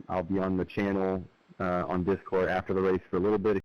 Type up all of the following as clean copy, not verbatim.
I'll be on the channel on Discord after the race for a little bit.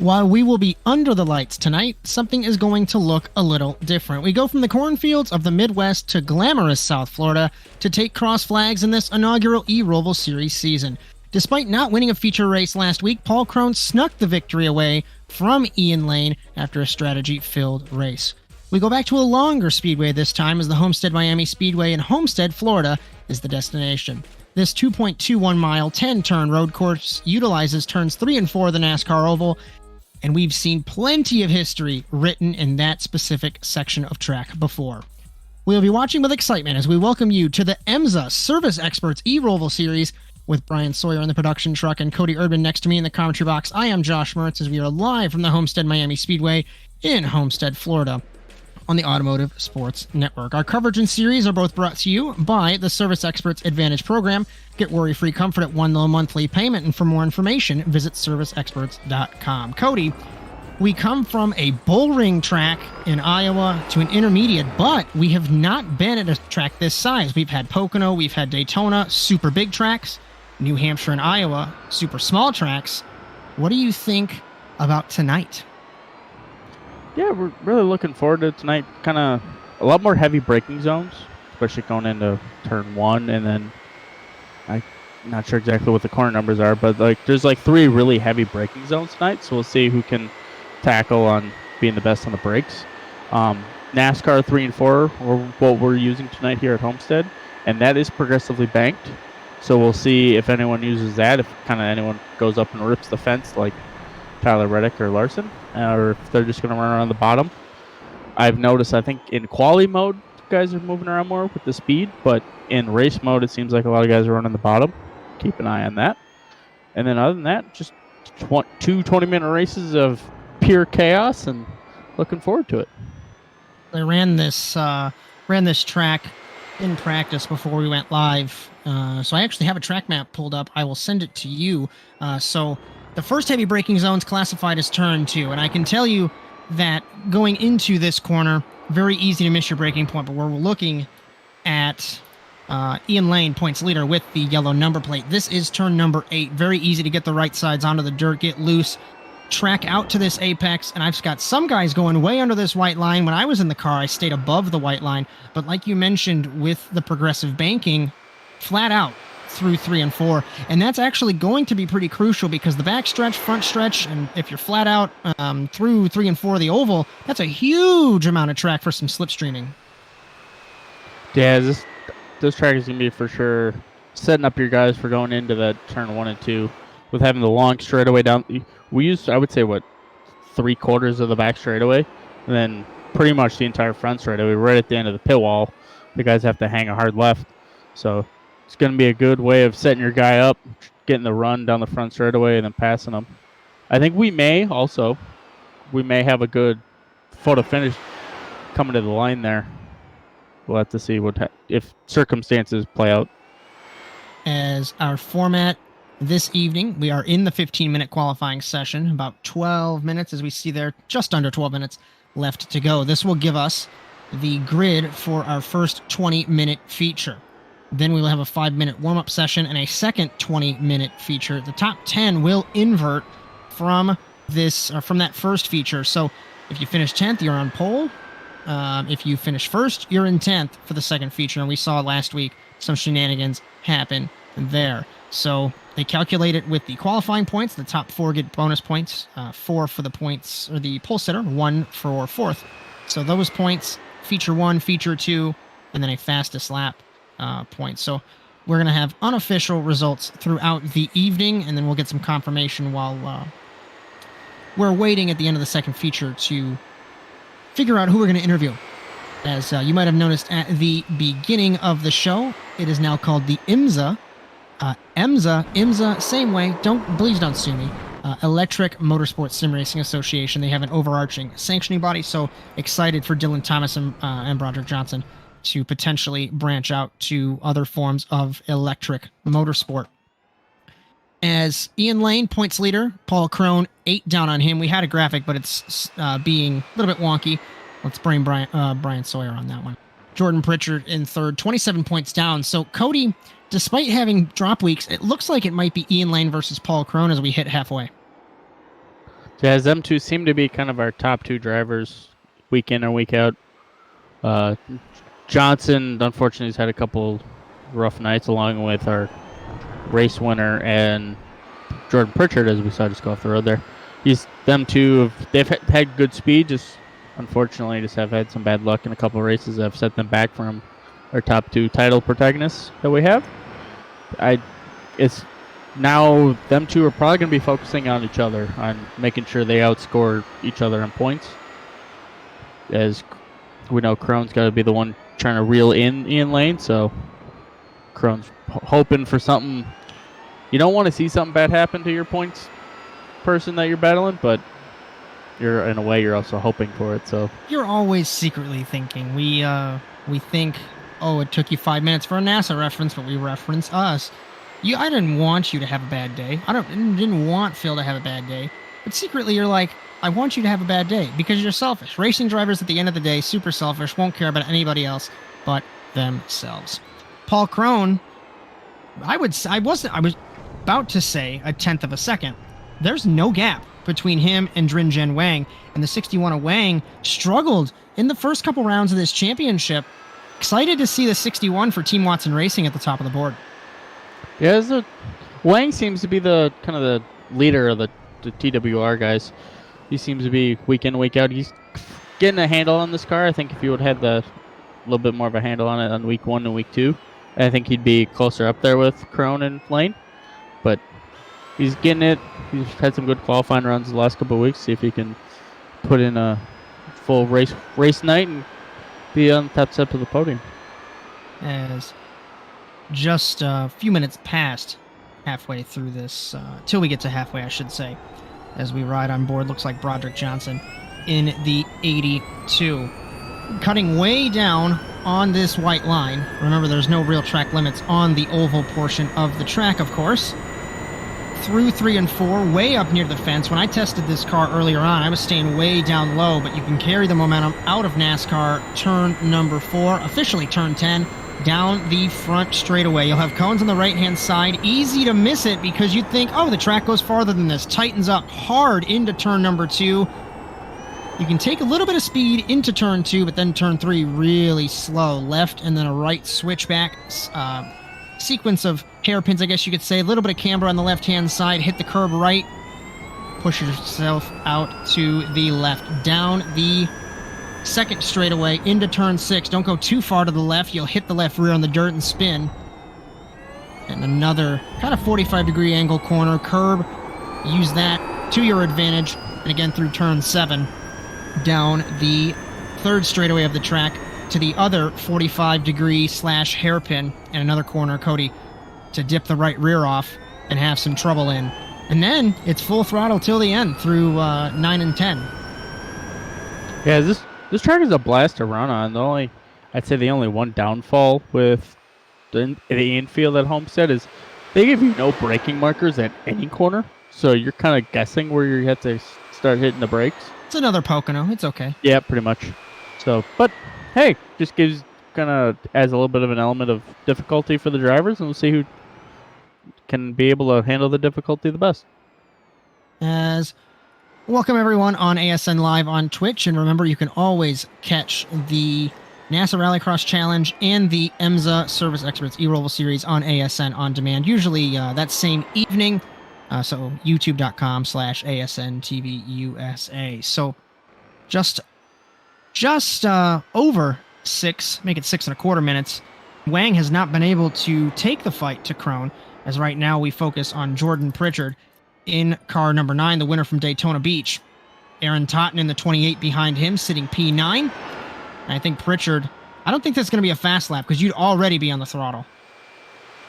While we will be under the lights tonight, something is going to look a little different. We go from the cornfields of the Midwest to glamorous South Florida to take cross flags in this inaugural eRoval Series season. Despite not winning a feature race last week, Paul Crone snuck the victory away from Ian Lane after a strategy-filled race. We go back to a longer speedway this time, as the Homestead-Miami Speedway in Homestead, Florida is the destination. This 2.21-mile, 10-turn road course utilizes turns 3 and 4 of the NASCAR Oval, and we've seen plenty of history written in that specific section of track before. We'll be watching with excitement as we welcome you to the EMSA Service Experts eRoval Series with Bryan Sawyer in the production truck and Cody Erdmann next to me in the commentary box. I am Josh Mertz as we are live from the Homestead-Miami Speedway in Homestead, Florida on the Automotive Sports Network. Our coverage and series are both brought to you by the Service Experts Advantage Program. Get worry-free comfort at one low monthly payment, and for more information, visit serviceexperts.com. Cody, We come from a bullring track in Iowa to an intermediate, but we have not been at a track this size. We've had Pocono, we've had Daytona, super big tracks, New Hampshire and Iowa, super small tracks. What do you think about tonight? Yeah, we're really looking forward to tonight. Kind of a lot more heavy braking zones, especially going into turn 1, and then I'm not sure exactly what the corner numbers are, but there's 3 really heavy braking zones tonight, so we'll see who can tackle on being the best on the brakes. NASCAR 3 and 4 are what we're using tonight here at Homestead, and that is progressively banked. So we'll see if anyone uses that, if kind of anyone goes up and rips the fence like Tyler Reddick or Larson, or if they're just going to run around the bottom. I've noticed, I think in quali mode, guys are moving around more with the speed, but in race mode, it seems like a lot of guys are running the bottom. Keep an eye on that. And then other than that, just 2 20-minute races of pure chaos, and looking forward to it. I ran this track in practice before we went live, so I actually have a track map pulled up. I will send it to you. So the first heavy braking zone is classified as turn 2, and I can tell you that going into this corner, very easy to miss your braking point, but we're looking at Ian Lane, points leader, with the yellow number plate. This is turn number 8. Very easy to get the right sides onto the dirt, get loose, track out to this apex, and I've got some guys going way under this white line. When I was in the car, I stayed above the white line, but like you mentioned with the progressive banking, flat out through 3 and 4, and that's actually going to be pretty crucial because the back stretch, front stretch, and if you're flat out through 3 and 4 the oval, that's a huge amount of track for some slipstreaming. Yeah, this track is going to be for sure setting up your guys for going into that turn 1 and 2 with having the long straightaway down. We used, I would say, 3/4 of the back straightaway, and then pretty much the entire front straightaway right at the end of the pit wall. The guys have to hang a hard left, so it's going to be a good way of setting your guy up, getting the run down the front straightaway, and then passing them. I think we may have a good photo finish coming to the line there. We'll have to see if circumstances play out. As our format this evening, we are in the 15-minute qualifying session, about 12 minutes, as we see there, just under 12 minutes left to go. This will give us the grid for our first 20-minute feature. Then we will have a 5-minute warm-up session and a second 20-minute feature. The top 10 will invert from that first feature. So if you finish 10th, you're on pole. If you finish first, you're in 10th for the second feature. And we saw last week some shenanigans happen there. So they calculate it with the qualifying points. The top 4 get bonus points, 4 for the points, or the pole sitter, 1 for 4th. So those points, feature 1, feature 2, and then a fastest lap point. So we're going to have unofficial results throughout the evening, and then we'll get some confirmation while we're waiting at the end of the second feature to figure out who we're going to interview. As you might have noticed at the beginning of the show, it is now called the EMSA. EMSA, same way. Please don't sue me. Electric Motorsports Sim Racing Association. They have an overarching sanctioning body. So excited for Dylan Thomas and Broderick Johnson to potentially branch out to other forms of electric motorsport. As Ian Lane, points leader, Paul Crone, 8 down on him. We had a graphic, but it's being a little bit wonky. Let's bring Bryan Sawyer on that one. Jordan Pritchard in third, 27 points down. So Cody, despite having drop weeks, it looks like it might be Ian Lane versus Paul Crone as we hit halfway. Yeah, them two seem to be kind of our top 2 drivers week in and week out. Johnson, unfortunately, has had a couple rough nights, along with our race winner and Jordan Pritchard, as we saw just go off the road there. Them two, they've had good speed, just unfortunately just have had some bad luck in a couple of races that have set them back from our top 2 title protagonists that we have. It's now them two are probably going to be focusing on each other, on making sure they outscore each other in points. As we know, Crone's got to be the one trying to reel in Ian Lane, so Crone's hoping for something. You don't want to see something bad happen to your points person that you're battling, but you're, in a way, you're also hoping for it. So you're always secretly thinking. We think, oh, it took you 5 minutes for a NASA reference, but we reference us. I didn't want you to have a bad day. I didn't want Phil to have a bad day. But secretly, you're like, I want you to have a bad day because you're selfish. Racing drivers at the end of the day, super selfish, won't care about anybody else but themselves. Paul Krohn, I was about to say a tenth of a second. There's no gap between him and Drinjen Wang, and the 61 of Wang struggled in the first couple rounds of this championship. Excited to see the 61 for Team Watson Racing at the top of the board. Yeah, Wang seems to be the kind of the leader of the TWR guys. He seems to be week in, week out. He's getting a handle on this car. I think if he would have had a little bit more of a handle on it on week 1 and week 2, I think he'd be closer up there with Krohn and Lane. But he's getting it. He's had some good qualifying runs the last couple of weeks. See if he can put in a full race night and be on the top step of the podium. As just a few minutes past halfway through this, till we get to halfway, I should say, as we ride on board, looks like Broderick Johnson in the 82. Cutting way down on this white line. Remember, there's no real track limits on the oval portion of the track, of course. Through 3 and 4, way up near the fence. When I tested this car earlier on, I was staying way down low, but you can carry the momentum out of NASCAR. Turn number 4, officially turn 10, down the front straightaway. You'll have cones on the right-hand side. Easy to miss it because you'd think, oh, the track goes farther than this. Tightens up hard into turn number 2. You can take a little bit of speed into turn 2, but then turn 3 really slow. Left and then a right switchback. Sequence of hairpins, I guess you could say. A little bit of camber on the left-hand side. Hit the curb right. Push yourself out to the left. Down the second straightaway into turn 6. Don't go too far to the left. You'll hit the left rear on the dirt and spin. And another kind of 45-degree angle corner. Curb. Use that to your advantage. And again through turn 7. Down the third straightaway of the track to the other 45-degree / hairpin and another corner, Cody, to dip the right rear off and have some trouble in. And then it's full throttle till the end through 9 and 10. Yeah, this track is a blast to run on. I'd say the only one downfall with the infield at Homestead is they give you no braking markers at any corner, so you're kind of guessing where you have to start hitting the brakes. It's another Pocono. It's okay. Yeah, pretty much. So, but hey, just adds a little bit of an element of difficulty for the drivers, and we'll see who can be able to handle the difficulty the best. Welcome everyone on ASN Live on Twitch, and remember you can always catch the NASA Rallycross Challenge and the EMSA Service Experts eRoval Series on ASN on demand, usually that same evening. So youtube.com/ASNTVUSA. So just over 6, make it 6.25 minutes. Wang has not been able to take the fight to Krohn, as right now we focus on Jordan Pritchard in car number 9, the winner from Daytona Beach. Aaron Totten in the 28 behind him, sitting P9. And I think Pritchard, I don't think that's going to be a fast lap because you'd already be on the throttle.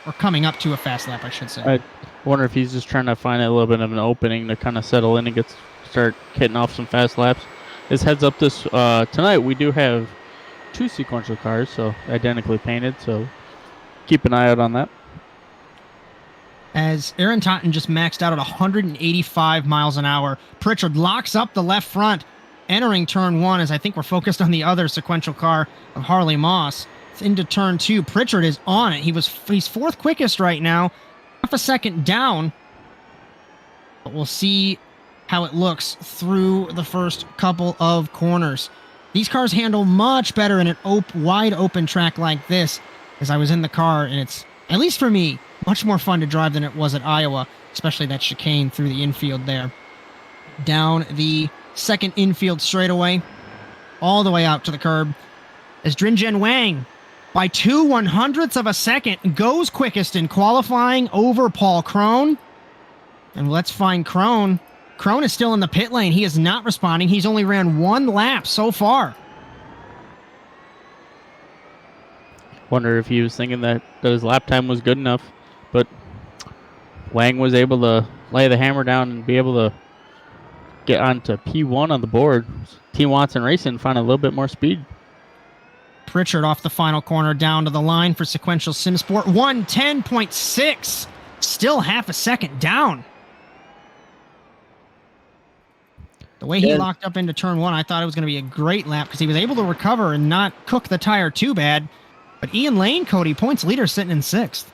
Or coming up to a fast lap, I should say. I wonder if he's just trying to find a little bit of an opening to kind of settle in and start hitting off some fast laps. As heads up, tonight we do have 2 sequential cars, so identically painted, so keep an eye out on that. As Aaron Totten just maxed out at 185 miles an hour, Pritchard locks up the left front, entering turn 1, as I think we're focused on the other sequential car of Harley Moss. It's into turn 2. Pritchard is on it. He's 4th quickest right now, half a second down. But we'll see how it looks through the first couple of corners. These cars handle much better in an wide open track like this, as I was in the car, and it's, at least for me, much more fun to drive than it was at Iowa, especially that chicane through the infield there. Down the second infield straightaway, all the way out to the curb, as Drinjen Wang, by 0.02 of a second, goes quickest in qualifying over Paul Krohn. And let's find Krohn. Krohn is still in the pit lane. He is not responding. He's only ran 1 lap so far. Wonder if he was thinking that his lap time was good enough, but Wang was able to lay the hammer down and be able to get onto P1 on the board. Team Watson Racing find a little bit more speed. Pritchard off the final corner down to the line for sequential sim sport. 110.6. Still half a second down. The way he locked up into turn 1, I thought it was going to be a great lap because he was able to recover and not cook the tire too bad. But Ian Lane, Cody, points leader sitting in 6th.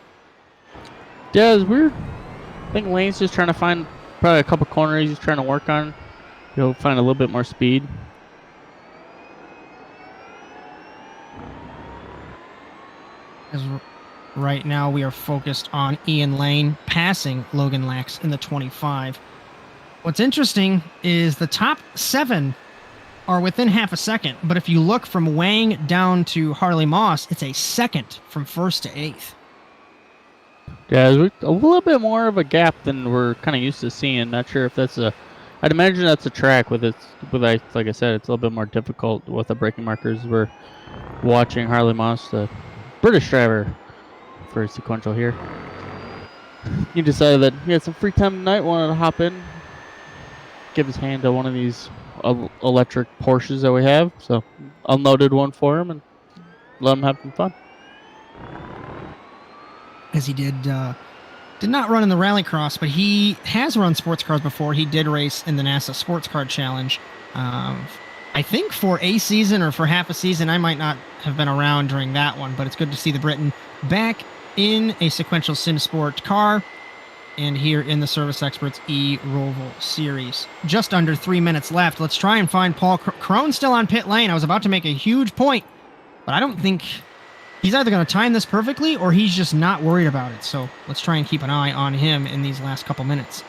Yeah, it's weird. I think Lane's just trying to find probably a couple corners he's trying to work on. He'll find a little bit more speed. As right now we are focused on Ian Lane passing Logan Lax in the 25. What's interesting is the top 7 are within half a second, but if you look from Wang down to Harley Moss, it's a second from 1st to 8th. Yeah, there's a little bit more of a gap than we're kind of used to seeing. Not sure if that's I'd imagine that's a track like I said, it's a little bit more difficult with the braking markers. We're watching Harley Moss, the British driver, for sequential here. He decided that he had some free time tonight, wanted to hop in, give his hand to one of these electric Porsches that we have. So unloaded one for him and let him have some fun. As he did not run in the Rallycross, but he has run sports cars before. He did race in the NASA Sports Car Challenge. I think for a season or for half a season. I might not have been around during that one, but it's good to see the Briton back in a sequential sim sport car and here in the Service Experts eRoval series. Just under 3 minutes left. Let's try and find Paul Crone still on pit lane. I was about to make a huge point, but I don't think he's either going to time this perfectly or he's just not worried about it. So let's try and keep an eye on him in these last couple minutes.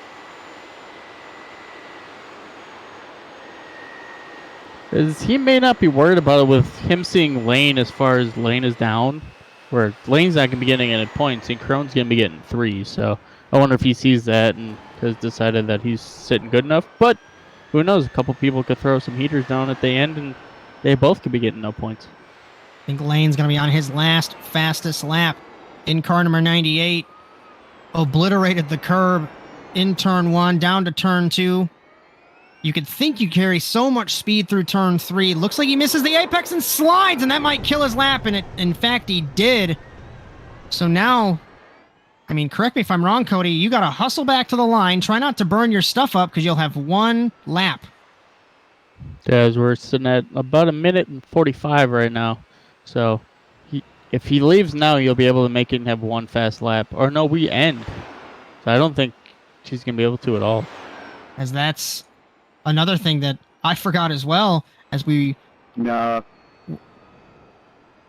He may not be worried about it with him seeing Lane as far as Lane is down, where Lane's not going to be getting any points and Crone's going to be getting 3. So I wonder if he sees that and has decided that he's sitting good enough. But who knows? A couple people could throw some heaters down at the end and they both could be getting no points. I think Lane's going to be on his last fastest lap in car number 98. Obliterated the curb in turn 1, down to turn 2. You could think you carry so much speed through turn 3. Looks like he misses the apex and slides, and that might kill his lap, and in fact, he did. So now, I mean, correct me if I'm wrong, Cody, you got to hustle back to the line. Try not to burn your stuff up because you'll have 1 lap. Guys, we're sitting at about 1:45 right now. So if he leaves now, you'll be able to make it and have 1 fast lap. Or no, we end. So I don't think she's going to be able to at all. As that's another thing that I forgot as well, as we're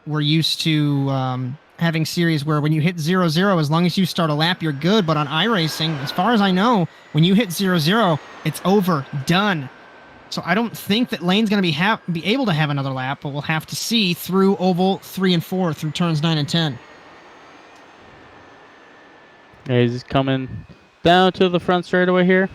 used to having series where when you hit 0-0, as long as you start a lap, you're good. But on iRacing, as far as I know, when you hit 0-0, it's over, done. So I don't think that Lane's going to be able to have another lap, but we'll have to see through oval 3 and 4, through turns 9 and 10. Yeah, he's coming down to the front straightaway here.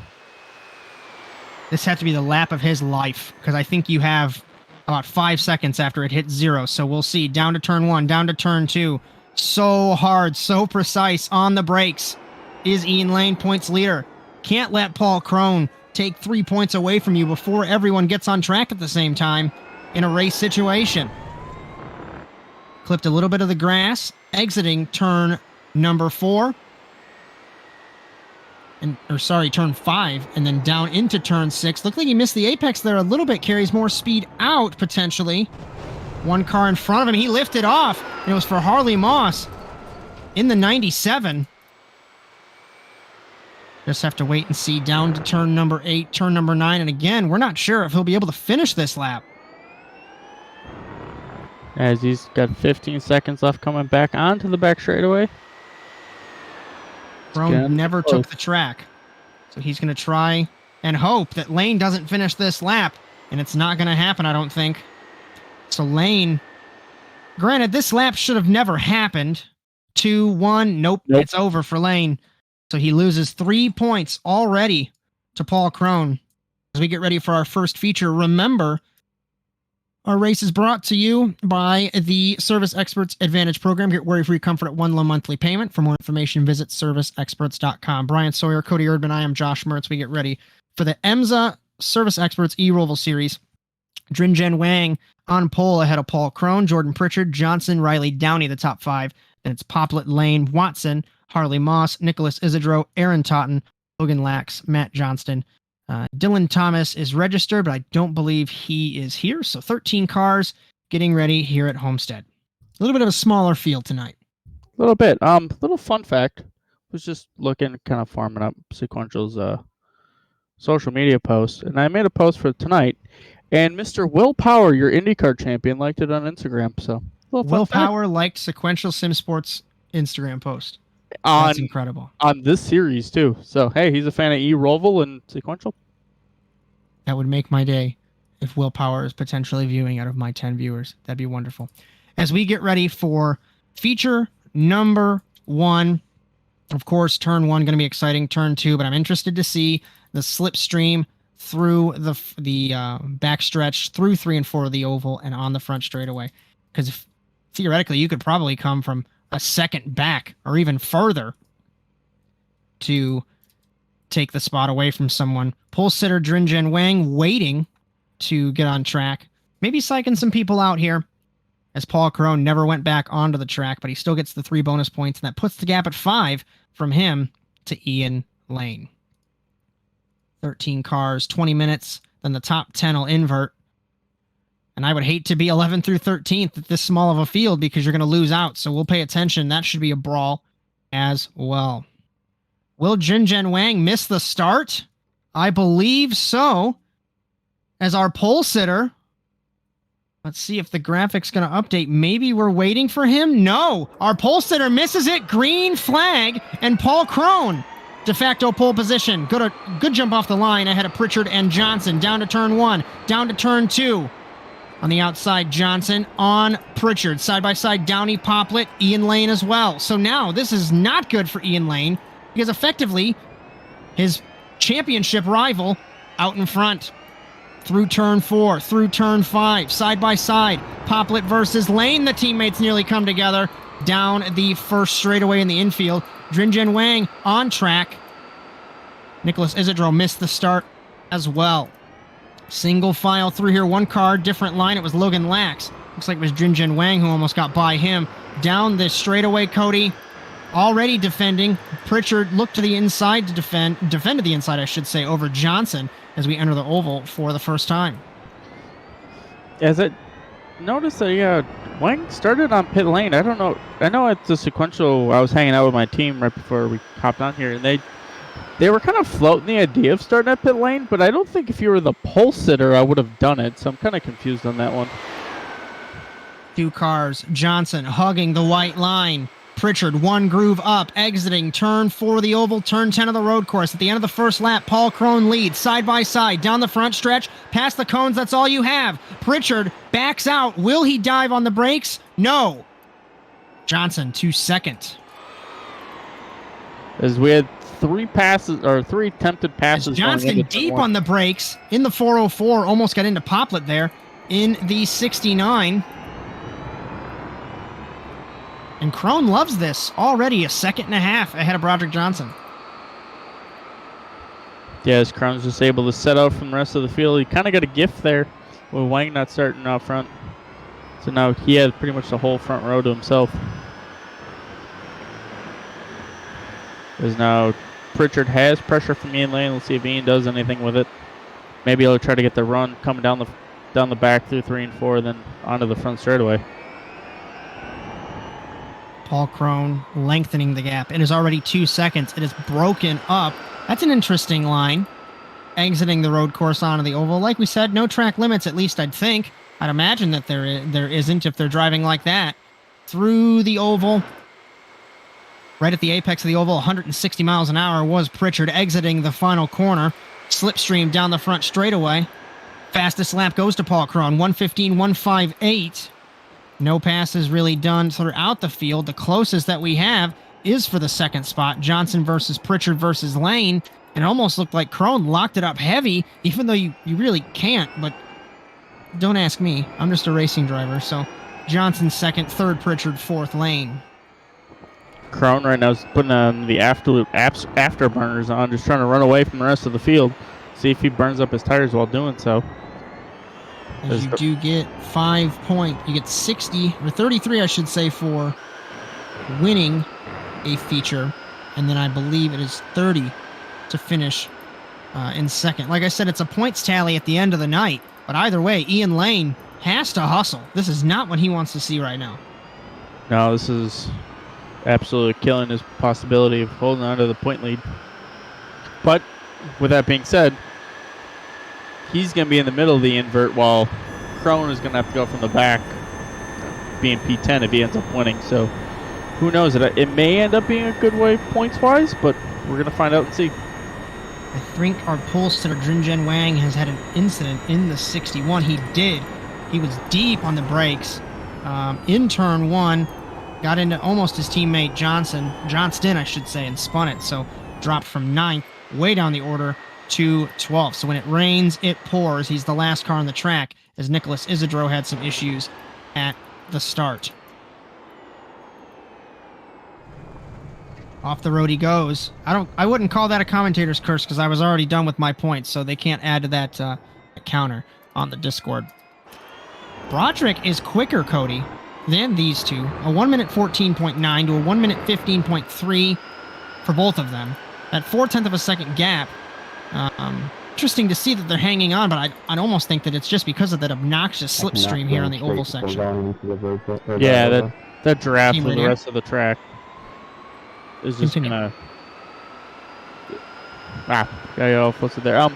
This has to be the lap of his life, because I think you have about 5 seconds after it hits 0. So we'll see. Down to turn 1, down to turn 2. So hard, so precise on the brakes. Is Ian Lane points leader? Can't let Paul Crone take 3 points away from you before everyone gets on track at the same time in a race situation. Clipped a little bit of the grass, exiting turn number 4. Turn 5, and then down into turn 6. Looked like he missed the apex there a little bit. Carries more speed out, potentially. 1 car in front of him. He lifted off, and it was for Harley Moss in the 97. Just have to wait and see. Down to turn number 8, turn number 9, and again, we're not sure if he'll be able to finish this lap. As he's got 15 seconds left coming back onto the back straightaway. Crone never took the track. So he's going to try and hope that Lane doesn't finish this lap. And it's not going to happen, I don't think. So Lane, granted, this lap should have never happened. 2-1, nope, it's over for Lane. So he loses 3 points already to Paul Crone. As we get ready for our first feature, remember, our race is brought to you by the Service Experts Advantage Program. Get worry-free comfort at 1 low monthly payment. For more information, visit serviceexperts.com. Bryan, Sawyer, Cody, Erdmann, I am Josh Mertz. We get ready for the EMSA Service Experts eRoval Series. Drinjen Wang on pole ahead of Paul Crone, Jordan Pritchard, Johnson, Riley Downey, the top 5. Then it's Poplet, Lane, Watson, Harley Moss, Nicholas Isidro, Aaron Totten, Logan Lax, Matt Johnston, Dylan Thomas is registered, but I don't believe he is here. So 13 cars getting ready here at Homestead. A little bit of a smaller field tonight. A little bit. Little fun fact. Was just looking, kind of farming up Sequential's social media post, and I made a post for tonight. And Mr. Will Power, your IndyCar champion, liked it on Instagram. So Will Power liked Sequential Sim Sports Instagram post. That's incredible. On this series too. So hey, he's a fan of eRoval and Sequential. That would make my day if Will Power is potentially viewing out of my 10 viewers. That'd be wonderful. As we get ready for feature number 1, of course, turn 1 going to be exciting. Turn 2, but I'm interested to see the slipstream through the backstretch through 3 and 4 of the oval and on the front straightaway. Because theoretically, you could probably come from a second back or even further to take the spot away from someone. Pole sitter Drinjen Wang waiting to get on track. Maybe psyching some people out here, as Paul Crone never went back onto the track, but he still gets the 3 bonus points, and that puts the gap at 5 from him to Ian Lane. 13 cars, 20 minutes, then the top 10 will invert. And I would hate to be 11th through 13th at this small of a field because you're going to lose out, so we'll pay attention. That should be a brawl as well. Will Drinjen Wang miss the start? I believe so. As our pole sitter, let's see if the graphic's going to update. Maybe we're waiting for him? No! Our pole sitter misses it. Green flag. And Paul Crone, de facto pole position. Good jump off the line ahead of Pritchard and Johnson. Down to turn 1. Down to turn 2. On the outside, Johnson on Pritchard. Side by side, Downey, Poplet, Ian Lane as well. So now this is not good for Ian Lane because effectively his championship rival out in front. Through turn 4, through turn 5, side by side. Poplet versus Lane. The teammates nearly come together. Down the first straightaway in the infield. Drinjen Wang on track. Nicholas Isidro missed the start as well. Single file through here. 1 car, different line. It was Logan Lax. Looks like it was Drinjen Wang who almost got by him. Down this straightaway, Cody already defending. Pritchard looked to the inside to defended the inside, I should say, over Johnson as we enter the oval for the first time. As I noticed that, Wang started on pit lane. I don't know. I know at the Sequential, I was hanging out with my team right before we hopped on here, and they were kind of floating the idea of starting at pit lane, but I don't think if you were the pole sitter, I would have done it, so I'm kind of confused on that one. 2 cars, Johnson hugging the white line. Pritchard, 1 groove up, exiting turn 4 of the oval, turn 10 of the road course. At the end of the first lap, Paul Crone leads side by side down the front stretch, past the cones. That's all you have. Pritchard backs out. Will he dive on the brakes? No. Johnson to second. As we had 3 attempted passes. As Johnson deep on the brakes in the 404, almost got into Poplet there in the 69. And Crone loves this. Already a 1.5 seconds ahead of Broderick Johnson. Yeah, as Crone's just able to set out from the rest of the field. He kind of got a gift there with Wang not starting out front. So now he had pretty much the whole front row to himself. As now Pritchard has pressure from Ian Lane. Let's see if Ian does anything with it. Maybe he'll try to get the run coming down the back through 3 and 4, then onto the front straightaway. Paul Crone lengthening the gap. It is already 2 seconds. It is broken up. That's an interesting line. Exiting the road course onto the oval. Like we said, no track limits, at least I'd think. I'd imagine that there isn't if they're driving like that. Through the oval. Right at the apex of the oval, 160 miles an hour was Pritchard exiting the final corner. Slipstream down the front straightaway. Fastest lap goes to Paul Crone, 1:15.158. No passes really done throughout the field. The closest that we have is for the second spot. Johnson versus Pritchard versus Lane. And it almost looked like Crone locked it up heavy, even though you really can't. But don't ask me. I'm just a racing driver. So Johnson second, third Pritchard, fourth Lane. Crone right now is putting on the afterburners on, just trying to run away from the rest of the field. See if he burns up his tires while doing so. As you do get 5 points. You get 60, or 33, I should say, for winning a feature. And then I believe it is 30 to finish in second. Like I said, it's a points tally at the end of the night. But either way, Ian Lane has to hustle. This is not what he wants to see right now. No, this is absolutely killing his possibility of holding on to the point lead. But with that being said, he's going to be in the middle of the invert while Crone is going to have to go from the back, being P10 if he ends up winning. So who knows? It may end up being a good way points-wise, but we're going to find out and see. I think our pole sitter Jin Wang has had an incident in the 61. He did. He was deep on the brakes in turn one, got into almost his teammate Johnston, I should say, and spun it. So dropped from 9th way down the order to 12th. So when it rains, it pours. He's the last car on the track, as Nicholas Isidro had some issues at the start. Off the road he goes. I wouldn't call that a commentator's curse because I was already done with my points, so they can't add to that counter on the Discord. Broderick is quicker, Cody, than these two. A 1 minute 14.9 to a 1 minute 15.3 for both of them. That 4/10 of a second gap. Interesting to see that they're hanging on, but I'd almost think that it's just because of that obnoxious slipstream here on the oval section. Yeah, that draft for the rest of the track is just gonna. What's it there?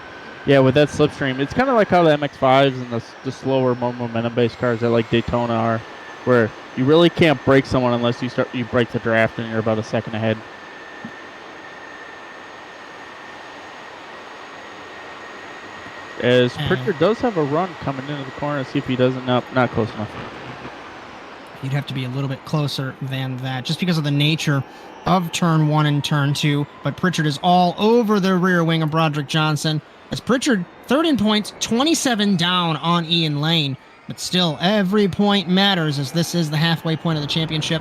Yeah, with that slipstream, it's kind of like how the MX-5s and the slower, more momentum-based cars that like Daytona are, where you really can't break someone unless you break the draft and you're about a second ahead. As Pritchard does have a run coming into the corner, see if he doesn't. Nope, not close enough. You'd have to be a little bit closer than that, just because of the nature of turn 1 and turn 2. But Pritchard is all over the rear wing of Broderick Johnson. As Pritchard, third in points, 27 down on Ian Lane. But still, every point matters, as this is the halfway point of the championship.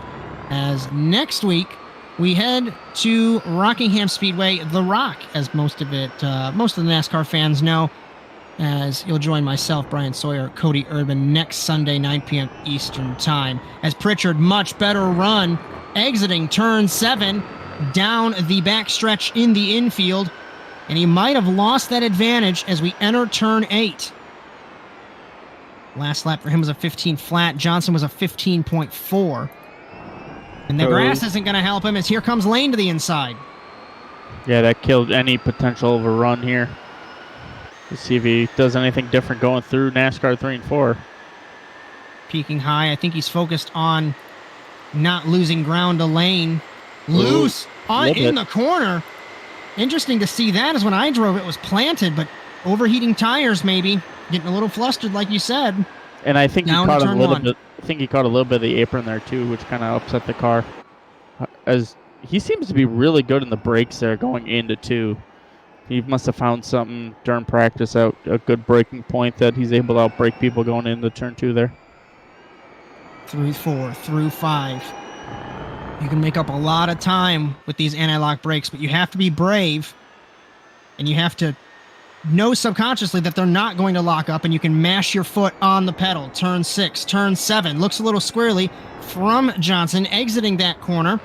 As next week, we head to Rockingham Speedway, The Rock, as most of the NASCAR fans know. As you'll join myself, Bryan Sawyer, Cody Erdmann, next Sunday, 9 p.m. Eastern Time. As Pritchard, much better run, exiting turn 7, down the backstretch in the infield. And he might have lost that advantage as we enter turn 8. Last lap for him was a 15 flat. Johnson was a 15.4. And the grass isn't going to help him, as here comes Lane to the inside. Yeah, that killed any potential of a run here. Let's see if he does anything different going through NASCAR 3 and 4. Peaking high. I think he's focused on not losing ground to Lane. Loose in the corner. Interesting to see that, as when I drove it was planted, but overheating tires maybe. Getting a little flustered, like you said. And I think he caught a little bit. I think he caught a little bit of the apron there too, which kind of upset the car. As he seems to be really good in the brakes there going into 2. He must have found something during practice out, a good braking point that he's able to outbrake people going into turn 2 there. Through 4, through 5. You can make up a lot of time with these anti-lock brakes, but you have to be brave, and you have to know subconsciously that they're not going to lock up, and you can mash your foot on the pedal. Turn 6, turn 7. Looks a little squirrely from Johnson exiting that corner.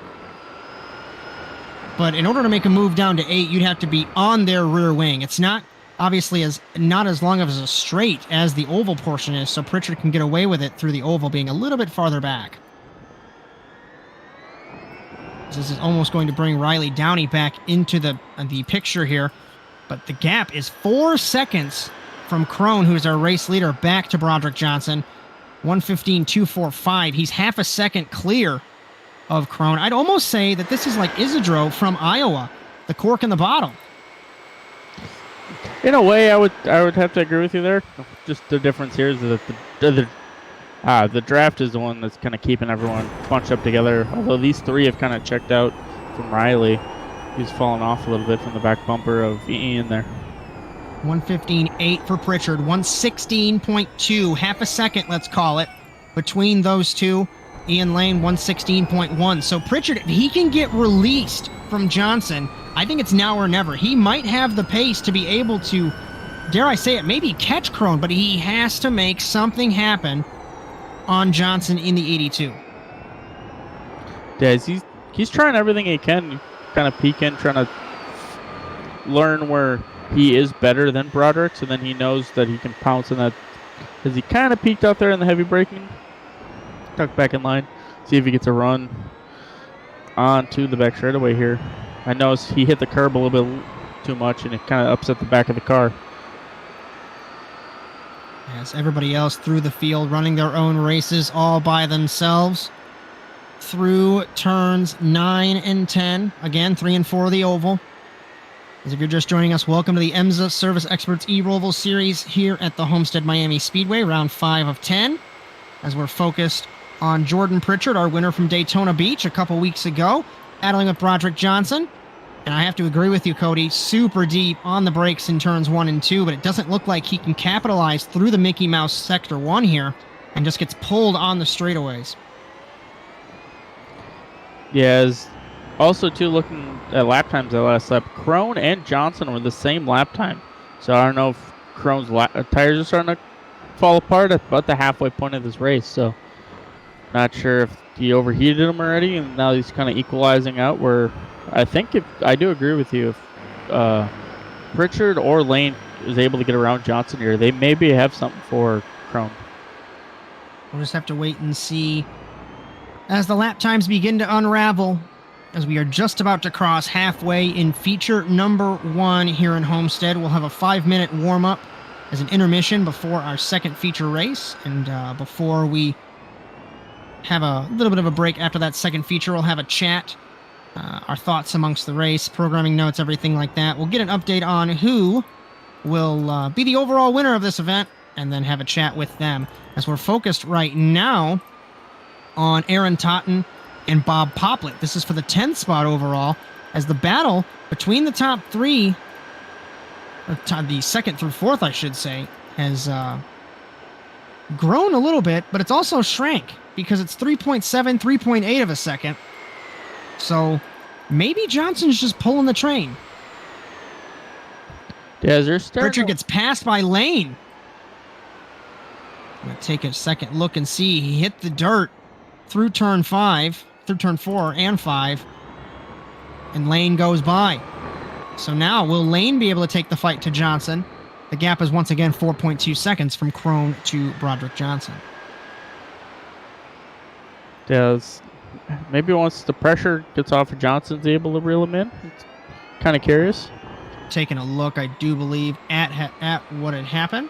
But in order to make a move down to 8, you'd have to be on their rear wing. It's not obviously not as long as a straight as the oval portion is, so Pritchard can get away with it through the oval being a little bit farther back. This is almost going to bring Riley Downey back into the picture here. But the gap is 4 seconds from Crone, who's our race leader, back to Broderick Johnson. 1:15.245. He's half a second clear of Crone. I'd almost say that this is like Isidro from Iowa, the cork in the bottle. In a way, I would have to agree with you there. Just the difference here is that the draft is the one that's kind of keeping everyone bunched up together. Although these 3 have kind of checked out from Riley. He's fallen off a little bit from the back bumper of Ian there. 1:15.8 for Pritchard. 1:16.2, half a second, let's call it, between those two. Ian Lane, 1:16.1. So Pritchard, if he can get released from Johnson, I think it's now or never. He might have the pace to be able to, dare I say it, maybe catch Crone, but he has to make something happen on Johnson in the 82. Yeah, he's trying everything he can, kind of peeking, trying to learn where he is better than Broderick, so then he knows that he can pounce in that. Because he kind of peaked out there in the heavy braking. Tuck back in line. See if he gets a run onto the back straightaway here. I noticed he hit the curb a little bit too much, and it kind of upset the back of the car. As everybody else through the field running their own races all by themselves through turns 9 and 10. Again, 3 and 4 of the oval. As if you're just joining us, welcome to the EMSA Service Experts eRoval Series here at the Homestead-Miami Speedway, round 5 of 10. As we're focused on Jordan Pritchard, our winner from Daytona Beach a couple weeks ago, battling with Broderick Johnson. And I have to agree with you, Cody, super deep on the brakes in turns 1 and 2, but it doesn't look like he can capitalize through the Mickey Mouse Sector 1 here and just gets pulled on the straightaways. Yeah, also, too, looking at lap times that last lap, Crone and Johnson were the same lap time. So I don't know if Crone's tires are starting to fall apart at about the halfway point of this race. So not sure if he overheated them already, and now he's kind of equalizing out. Where I think I do agree with you, if Pritchard or Lane is able to get around Johnson here, they maybe have something for Crone. We'll just have to wait and see as the lap times begin to unravel, as we are just about to cross halfway in feature number 1 here in Homestead. We'll have a 5-minute warm-up as an intermission before our second feature race, and before we have a little bit of a break after that second feature, we'll have a chat, our thoughts amongst the race, programming notes, everything like that. We'll get an update on who will be the overall winner of this event, and then have a chat with them, as we're focused right now on Aaron Totten and Bob Poplet. This is for the 10th spot overall, as the battle between the top 3, or the 2nd through 4th, I should say, has grown a little bit, but it's also shrank, because it's 3.7, 3.8 of a second. So maybe Johnson's just pulling the train. Yeah, there's Pritchard gets passed by Lane. I'm going to take a second look and see. He hit the dirt through turn 4 and 5, and Lane goes by. So now, will Lane be able to take the fight to Johnson? The gap is once again 4.2 seconds from Crone to Broderick Johnson. Yeah, maybe once the pressure gets off of Johnson's able to reel him in. It's kind of curious. Taking a look, I do believe, at what had happened,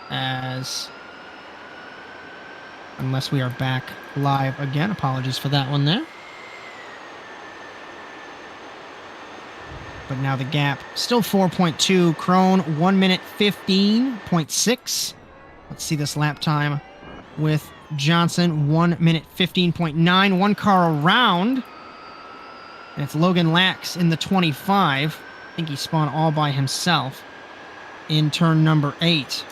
as unless we are back live again. Apologies for that one there. But now the gap still 4.2. Crone 1 minute 15.6. Let's see this lap time with Johnson, 1 minute 15.9. One car around, and it's Logan Lax in the 25. I think he spun all by himself in turn number 8.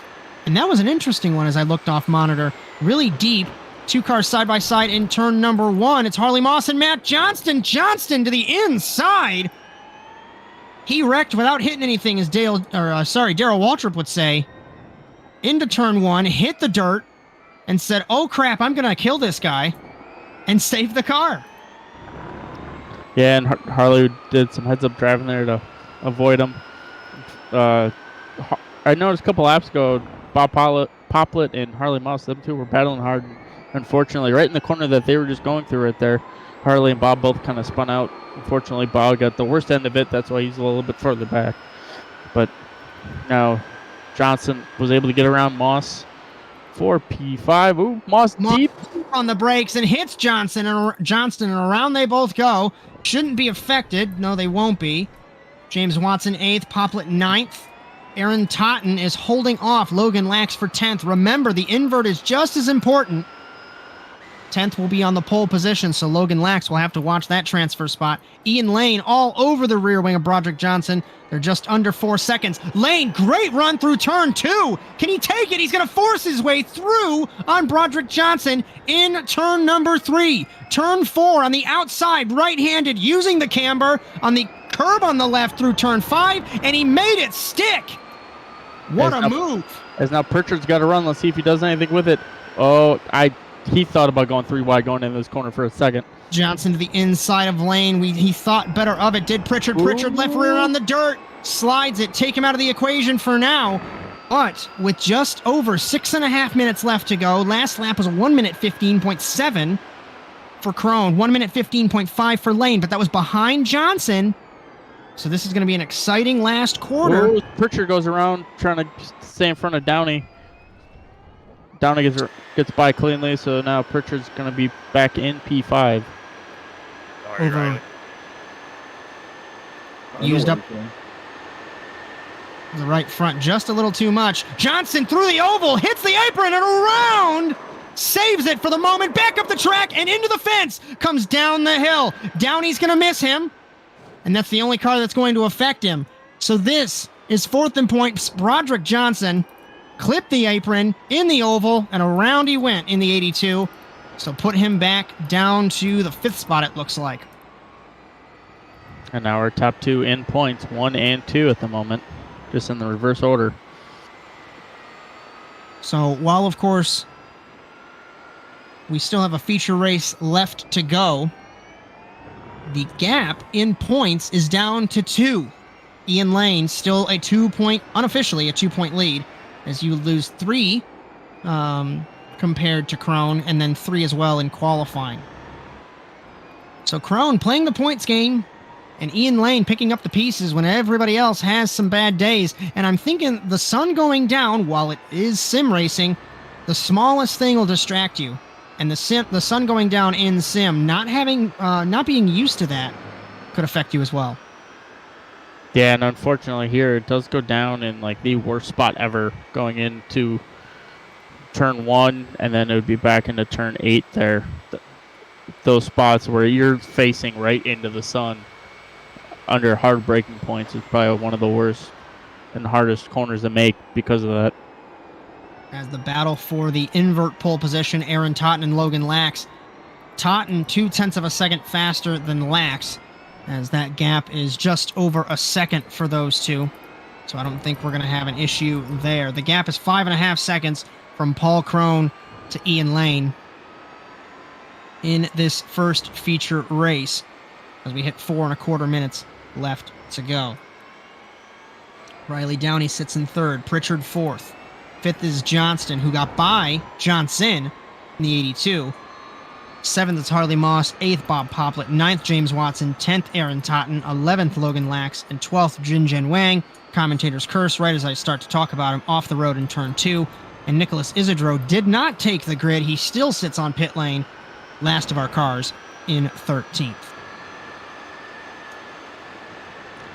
And that was an interesting one as I looked off monitor. Really deep. 2 cars side by side in turn number 1. It's Harley Moss and Matt Johnston. Johnston to the inside. He wrecked without hitting anything, as Darrell Waltrip would say. Into turn 1, hit the dirt, and said, "Oh crap, I'm gonna kill this guy," and save the car. Yeah, and Harley did some heads-up driving there to avoid him. I noticed a couple laps ago, Bob Poplet and Harley Moss, them two were battling hard. And unfortunately, right in the corner that they were just going through right there, Harley and Bob both kind of spun out. Unfortunately, Bob got the worst end of it. That's why he's a little bit further back. But now Johnson was able to get around Moss for P5. Ooh, Moss deep on the brakes and hits Johnston, and around they both go. Shouldn't be affected. No, they won't be. James Watson 8th, Poplet 9th. Aaron Totten is holding off Logan Lax for 10th. Remember, the invert is just as important. 10th will be on the pole position, so Logan Lax will have to watch that transfer spot. Ian Lane all over the rear wing of Broderick Johnson. They're just under 4 seconds. Lane, great run through turn 2. Can he take it? He's going to force his way through on Broderick Johnson in turn number 3. Turn 4 on the outside, right-handed, using the camber on the curb on the left through turn 5, and he made it stick. What a move. As now Pritchard's got to run. Let's see if he does anything with it. Oh, he thought about going 3 wide going into this corner for a second. Johnson to the inside of lane. He thought better of it. Did Pritchard. Pritchard left rear on the dirt. Slides it. Take him out of the equation for now. But with just over 6.5 minutes left to go, last lap was a 1 minute 15.7 for Crone. 1 minute 15.5 for Lane, but that was behind Johnson. So this is going to be an exciting last quarter. Ooh, Pritchard goes around trying to stay in front of Downey. Downey gets by cleanly, so now Pritchard's going to be back in P5. Sorry, Riley. Used up the right front just a little too much. Johnson through the oval, hits the apron and around, saves it for the moment, back up the track and into the fence, comes down the hill. Downey's going to miss him, and that's the only car that's going to affect him. So this is 4th and points. Broderick Johnson clipped the apron in the oval, and around he went in the 82. So put him back down to the 5th spot, it looks like. And now our top 2 in points, 1 and 2 at the moment, just in the reverse order. So while, of course, we still have a feature race left to go, the gap in points is down to 2. Ian Lane still a 2-point, unofficially a 2-point lead, as you lose 3 compared to Crone, and then 3 as well in qualifying. So Crone playing the points game, and Ian Lane picking up the pieces when everybody else has some bad days. And I'm thinking the sun going down, while it is sim racing, the smallest thing will distract you. And the sun going down in sim, not being used to that, could affect you as well. Yeah, and unfortunately here it does go down in like the worst spot ever, going into turn 1, and then it would be back into turn 8 there. Those spots where you're facing right into the sun under hard braking points is probably one of the worst and hardest corners to make because of that. As the battle for the invert pole position, Aaron Totten and Logan Lax. Totten 0.2 of a second faster than Lax, as that gap is just over a second for those two. So I don't think we're going to have an issue there. The gap is 5.5 seconds from Paul Crone to Ian Lane in this first feature race, as we hit 4.25 minutes left to go. Riley Downey sits in 3rd, Pritchard 4th. 5th is Johnston, who got by Johnson in the 82. 7th is Harley Moss, 8th Bob Poplet, 9th James Watson, 10th Aaron Totten, 11th Logan Lax, and 12th Jinjen Wang. Commentators curse right as I start to talk about him off the road in turn 2. And Nicholas Isidro did not take the grid. He still sits on pit lane, last of our cars, in 13th.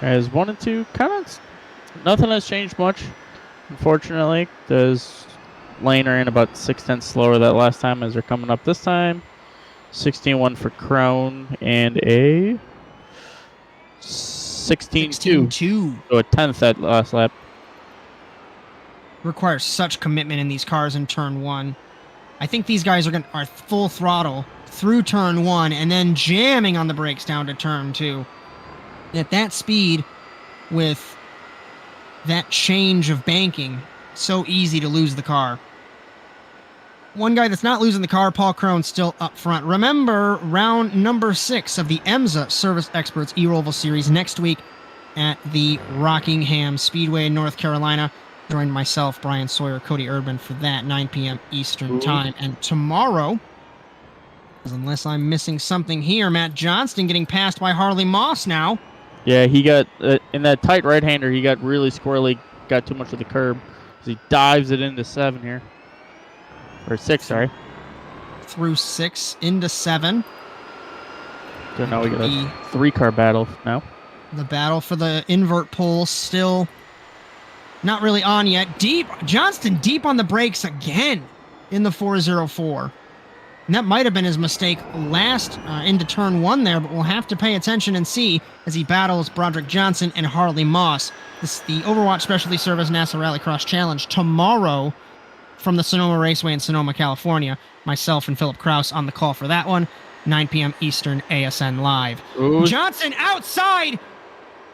As 1 and 2, kind of nothing has changed much. Unfortunately, those lane are in about 0.6 slower that last time as they're coming up this time. 16.1 for Crone and a 16.2. So a 10th that last lap. Requires such commitment in these cars in turn 1. I think these guys are full throttle through turn 1 and then jamming on the brakes down to turn 2. At that speed, with that change of banking, so easy to lose the car. One guy that's not losing the car, Paul Crone, still up front. Remember, round number 6 of the EMSA Service Experts eRoval Series next week at the Rockingham Speedway in North Carolina. Join myself, Bryan, Sawyer, Cody, Erdmann for that, 9 p.m. Eastern Time. And tomorrow, unless I'm missing something here, Matt Johnston getting passed by Harley Moss now. Yeah, he got, in that tight right-hander, he got really squirrely, got too much of the curb. He dives it into 7 here. Or 6, sorry. Through 6 into 7. So now we got a 3-car battle now. The battle for the invert pole still not really on yet. Deep, Johnston deep on the brakes again in the 404. And that might have been his mistake last into turn 1 there, but we'll have to pay attention and see as he battles Broderick Johnson and Harley Moss. This is the Overwatch Specialty Service NASA Rallycross Challenge tomorrow from the Sonoma Raceway in Sonoma, California. Myself and Philip Kraus on the call for that one. 9 p.m. Eastern, ASN Live. Ooh. Johnson outside!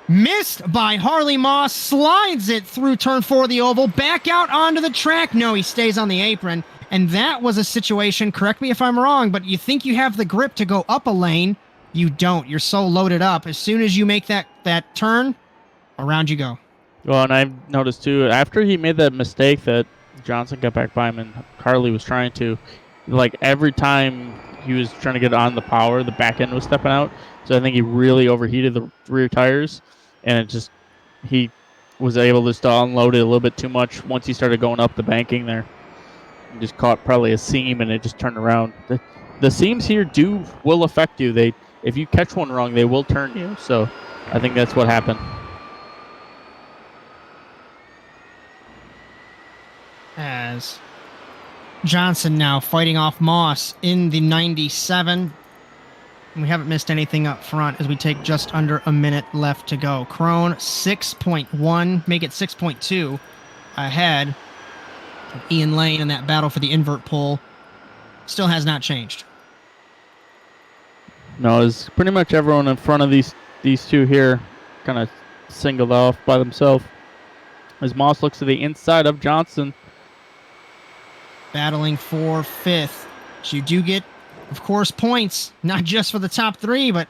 Missed by Harley Moss, slides it through turn 4 of the oval, back out onto the track. No, he stays on the apron. And that was a situation, correct me if I'm wrong, but you think you have the grip to go up a lane, you don't. You're so loaded up. As soon as you make that turn, around you go. Well, and I've noticed too, after he made that mistake that Johnson got back by him and Carly was trying to, like every time he was trying to get on the power, the back end was stepping out. So I think he really overheated the rear tires, and it just, he was able to just unload it a little bit too much once he started going up the banking there. He just caught probably a seam and it just turned around. The seams here will affect you. If you catch one wrong, they will turn you. So I think that's what happened. As Johnson now fighting off Moss in the 97. We haven't missed anything up front as we take just under a minute left to go. Crone 6.1, make it 6.2 ahead of Ian Lane in that battle for the invert pole. Still has not changed. No, it's pretty much everyone in front of these two here kind of singled off by themselves. As Moss looks to the inside of Johnson. Battling for fifth. So you do get, of course, points, not just for the top three, but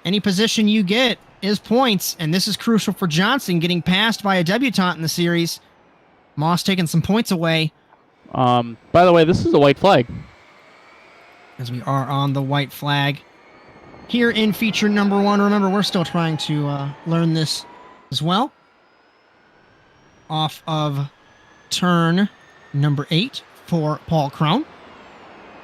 any position you get is points. And this is crucial for Johnson, getting passed by a debutant in the series. Moss taking some points away. By the way, this is a white flag. As we are on the white flag. Here in feature number 1, remember, we're still trying to learn this as well. Off of turn number 8 for Paul Crone.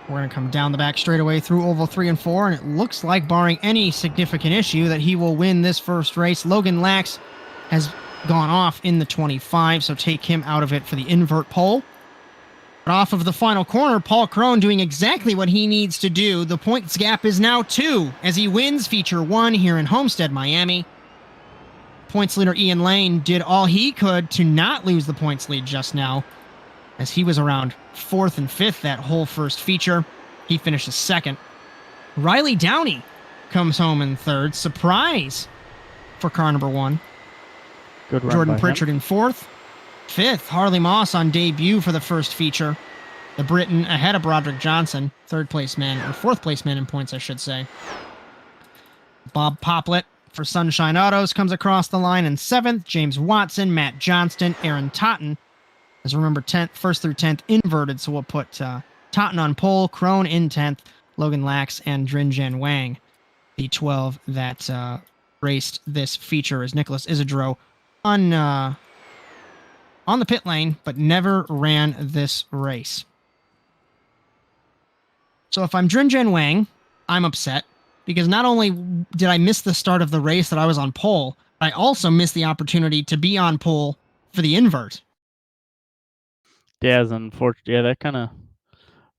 We're going to come down the back straightaway through oval 3 and 4, and it looks like, barring any significant issue, that he will win this first race. Logan Lax has gone off in the 25, so take him out of it for the invert pole. But off of the final corner, Paul Crone doing exactly what he needs to do. The points gap is now 2 as he wins feature 1 here in Homestead-Miami. Points leader Ian Lane did all he could to not lose the points lead just now, as he was around 4th and 5th that whole first feature. He finishes 2nd. Riley Downey comes home in 3rd. Surprise for car number 1. Good run Jordan by Pritchard him. in 4th. 5th, Harley Moss on debut for the first feature. The Briton ahead of Broderick Johnson, 3rd place man, or 4th place man in points, I should say. Bob Poplet for Sunshine Autos comes across the line in 7th. James Watson, Matt Johnston, Aaron Totten. As remember, 1st through 10th inverted, so we'll put Totten on pole, Crone in 10th, Logan Lax, and Drinjan Wang, the 12 that raced this feature, as Nicholas Isidro on the pit lane, but never ran this race. So if I'm Drinjan Wang, I'm upset, because not only did I miss the start of the race that I was on pole, I also missed the opportunity to be on pole for the invert. Yeah, it's unfortunate. Yeah, that kind of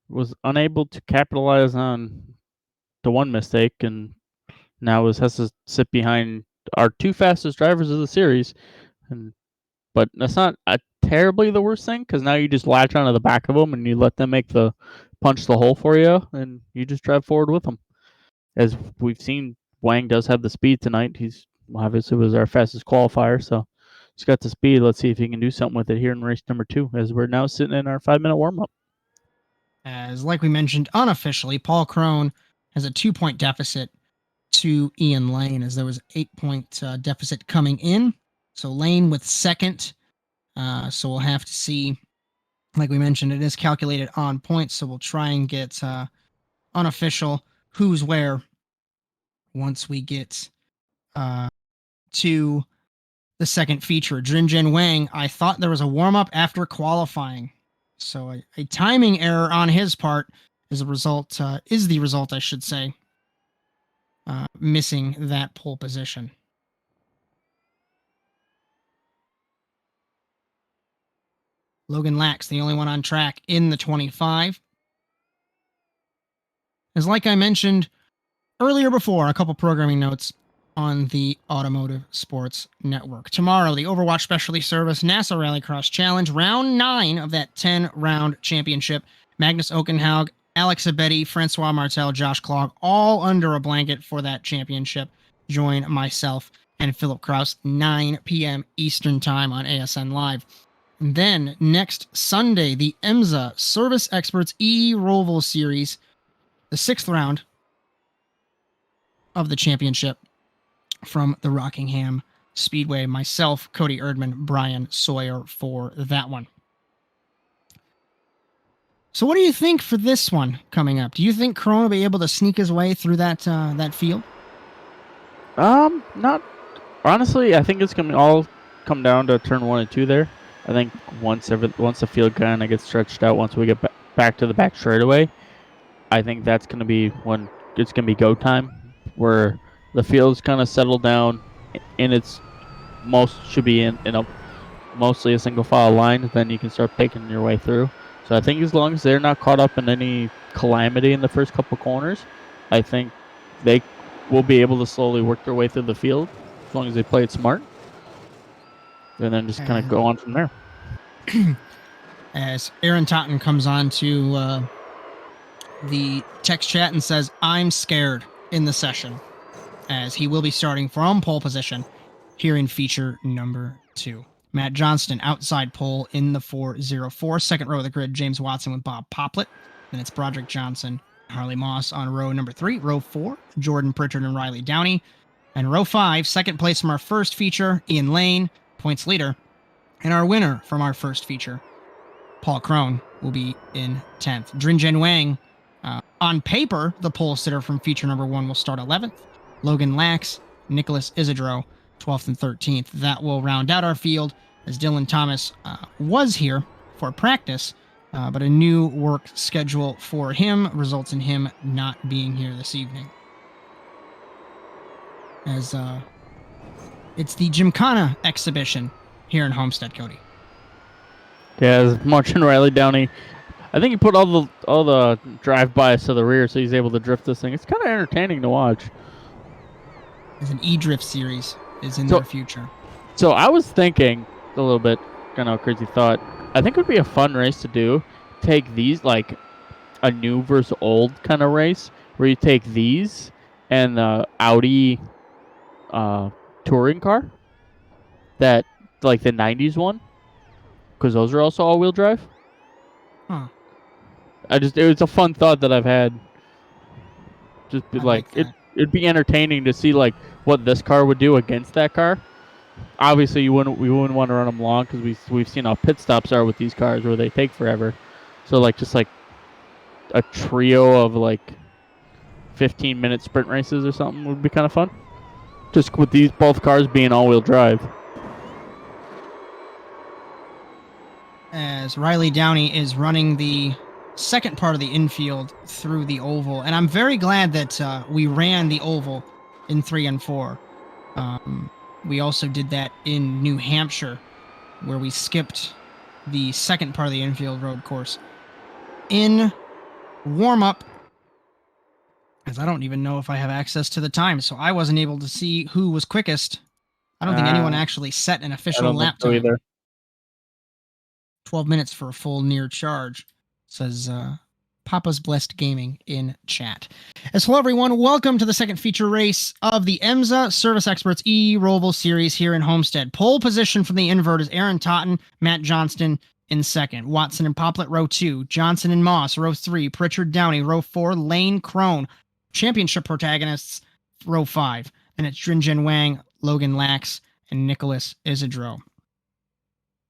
was unable to capitalize on the one mistake, and now has to sit behind our 2 fastest drivers of the series. But that's not terribly the worst thing, because now you just latch onto the back of them and you let them punch the hole for you, and you just drive forward with them. As we've seen, Wang does have the speed tonight. He's obviously was our fastest qualifier, so he's got the speed. Let's see if he can do something with it here in race number 2, as we're now sitting in our 5-minute warm-up. As, like we mentioned, unofficially, Paul Crone has a 2-point deficit to Ian Lane, as there was 8-point deficit coming in. So Lane with 2nd. So we'll have to see. Like we mentioned, it is calculated on points, so we'll try and get unofficial who's where once we get to the second feature. Drinjan Wang, I thought there was a warm-up after qualifying. So a timing error on his part is the result, I should say, missing that pole position. Logan Lax, the only one on track in the 25. As like I mentioned earlier before, a couple programming notes on the Automotive Sports Network. Tomorrow, the Overwatch Specialty Service NASA Rallycross Challenge, round 9 of that 10-round championship. Magnus Okenhaug, Alex Abetti, Francois Martel, Josh Klog, all under a blanket for that championship. Join myself and Philip Kraus, 9 p.m. Eastern Time on ASN Live. And then next Sunday, the EMSA Service Experts eRoval Series, the 6th round of the championship from the Rockingham Speedway. Myself, Cody Erdmann, Bryan, Sawyer for that one. So what do you think for this one coming up? Do you think Crone will be able to sneak his way through that field? Not honestly. I think it's gonna all come down to turn 1 and 2 there. I think once the field kind of gets stretched out, once we get back to the back straightaway, I think that's gonna be when it's gonna be go time, where the field's kind of settled down, and it's should be in a mostly a single file line. Then you can start picking your way through. So I think as long as they're not caught up in any calamity in the first couple corners, I think they will be able to slowly work their way through the field as long as they play it smart. And then just kind of go on from there. As Aaron Totten comes on to the text chat and says, "I'm scared" in the session, as he will be starting from pole position here in feature number 2. Matt Johnston outside pole in the 404. Second row of the grid, James Watson with Bob Poplet. Then it's Broderick Johnson, Harley Moss on row number 3. Row 4, Jordan Pritchard and Riley Downey. And row 5, second place from our first feature, Ian Lane, points leader. And our winner from our first feature, Paul Crone, will be in 10th. Drinjen Wang, on paper, the pole sitter from feature number 1 will start 11th. Logan Lax, Nicholas Isidro, 12th and 13th. That will round out our field, as Dylan Thomas was here for practice, but a new work schedule for him results in him not being here this evening. As it's the Gymkhana exhibition here in Homestead, Cody. Yeah, as Martin Riley Downey, I think he put all the drive-bys to the rear, so he's able to drift this thing. It's kind of entertaining to watch. As an e-drift series is in their future. So I was thinking a little bit, kind of a crazy thought. I think it would be a fun race to do. Take these, like a new versus old kind of race, where you take these and the Audi touring car, that like the 90s one, because those are also all-wheel drive. Huh. It was a fun thought that I've had. Just be it'd be entertaining to see like what this car would do against that car. Obviously, we wouldn't want to run them long, because we've seen how pit stops are with these cars where they take forever. So like just like a trio of like 15-minute sprint races or something would be kind of fun. Just with these both cars being all-wheel drive. As Riley Downey is running the second part of the infield through the oval, and I'm very glad that we ran the oval in 3 and 4. We also did that in New Hampshire, where we skipped the second part of the infield road course. In warm-up, as I don't even know if I have access to the time, so I wasn't able to see who was quickest. I don't think anyone actually set an official lap time. Either. 12 minutes for a full near charge, says Papa's Blessed Gaming in chat. As hello everyone, welcome to the second feature race of the EMSA Service Experts eRoval Series here in Homestead. Pole position from the invert is Aaron Totten, Matt Johnston in second. Watson and Poplet, row 2. Johnson and Moss, row 3. Pritchard Downey, row 4. Lane Crone. Championship protagonists, row 5. And it's Drinjen Wang, Logan Lax, and Nicholas Isidro.